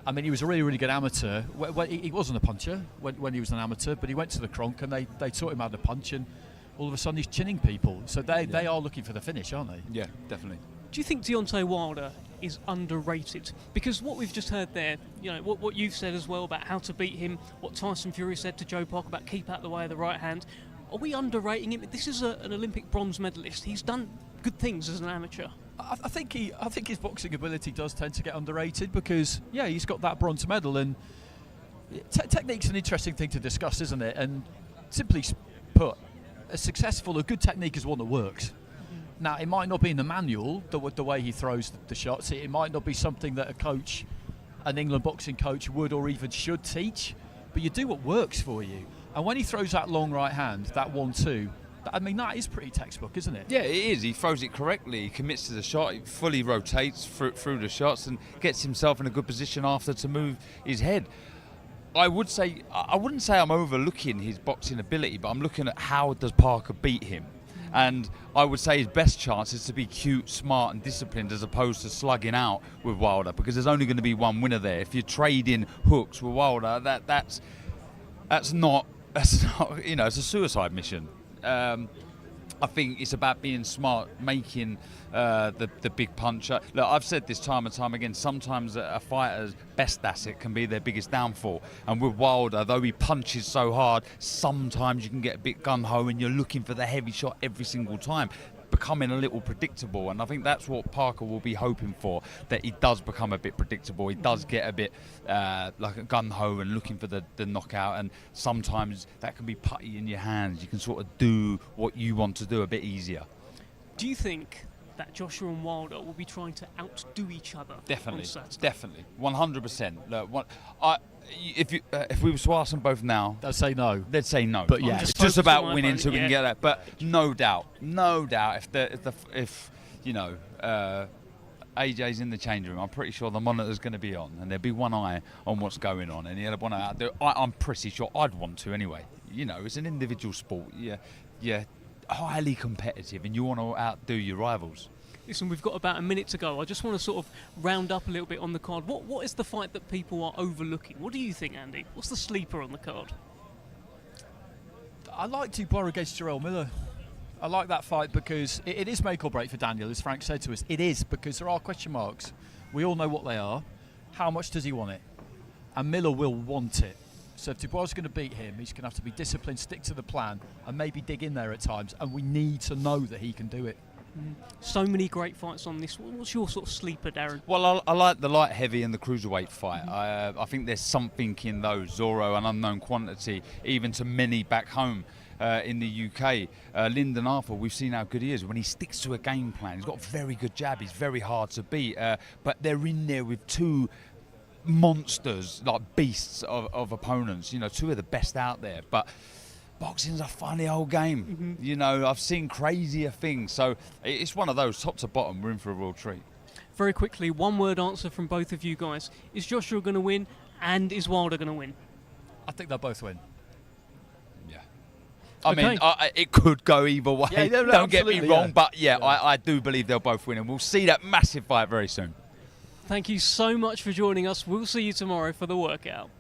Speaker 1: I mean, he was a really, really good amateur. He wasn't a puncher when he was an amateur, but he went to the Kronk and they taught him how to punch, and all of a sudden he's chinning people. So they are looking for the finish, aren't they?
Speaker 3: Yeah, definitely.
Speaker 2: Do you think Deontay Wilder is underrated? Because what we've just heard there, you know, what you've said as well about how to beat him, what Tyson Fury said to Joe Parker about keep out the way of the right hand, are we underrating him? This is an Olympic bronze medalist. He's done good things as an amateur.
Speaker 1: I think his boxing ability does tend to get underrated, because he's got that bronze medal, and technique's an interesting thing to discuss, isn't it? And simply put, a good technique is one that works. Now, it might not be in the manual, the way he throws the shots. It might not be something that an England boxing coach would or even should teach, but you do what works for you. And when he throws that long right hand, that 1-2, I mean, that is pretty textbook, isn't it?
Speaker 3: Yeah, it is. He throws it correctly. He commits to the shot. He fully rotates through the shots and gets himself in a good position after to move his head. I wouldn't say I'm overlooking his boxing ability, but I'm looking at how does Parker beat him. And I would say his best chance is to be cute, smart and disciplined, as opposed to slugging out with Wilder, because there's only going to be one winner there. If you're trading hooks with Wilder, that's not, you know, it's a suicide mission. I think it's about being smart, making the big punch. Look, I've said this time and time again, sometimes a fighter's best asset can be their biggest downfall. And with Wilder, though he punches so hard, sometimes you can get a bit gun-ho and you're looking for the heavy shot every single time, becoming a little predictable. And I think that's what Parker will be hoping for, that he does become a bit predictable. He does get a bit like a gun-ho and looking for the knockout, and sometimes that can be putty in your hands. You can sort of do what you want to do a bit easier.
Speaker 2: Do you think that Joshua and Wilder will be trying to outdo each other?
Speaker 3: Definitely,
Speaker 2: on Saturday?
Speaker 3: definitely, 100%. Look, if we were to ask them both now,
Speaker 1: they'd say no.
Speaker 3: They'd say no.
Speaker 1: But yeah,
Speaker 3: it's just about winning, so we can get that. But no doubt, if you know, AJ's in the changing room, I'm pretty sure the monitor's going to be on, and there'll be one eye on what's going on, and he'll want to outdo. I'm pretty sure I'd want to anyway. You know, it's an individual sport. Yeah, highly competitive, and you want to outdo your rivals.
Speaker 2: Listen, we've got about a minute to go. I just want to sort of round up a little bit on the card. What is the fight that people are overlooking? What do you think, Andy? What's the sleeper on the card?
Speaker 1: I like Dubois against Jarrell Miller. I like that fight because it is make or break for Daniel, as Frank said to us. It is, because there are question marks. We all know what they are. How much does he want it? And Miller will want it. So if Dubois is going to beat him, he's going to have to be disciplined, stick to the plan, and maybe dig in there at times. And we need to know that he can do it.
Speaker 2: So many great fights on this. What's your sort of sleeper, Darren?
Speaker 3: Well, I like the light heavy and the cruiserweight fight. I think there's something in those. Zorro, an unknown quantity, even to many back home in the UK. Lyndon Arthur, we've seen how good he is. When he sticks to a game plan, he's got a very good jab. He's very hard to beat. But they're in there with two monsters, like beasts of opponents. You know, two of the best out there. But boxing's a funny old game. You know, I've seen crazier things. So it's one of those, top to bottom, we're in for a real treat.
Speaker 2: Very quickly, one word answer from both of you guys. Is Joshua going to win, and is Wilder going to win?
Speaker 1: I think they'll both win.
Speaker 3: Yeah. I mean, it could go either way.
Speaker 1: Yeah,
Speaker 3: don't get me wrong, but I do believe they'll both win, and we'll see that massive fight very soon.
Speaker 2: Thank you so much for joining us. We'll see you tomorrow for the workout.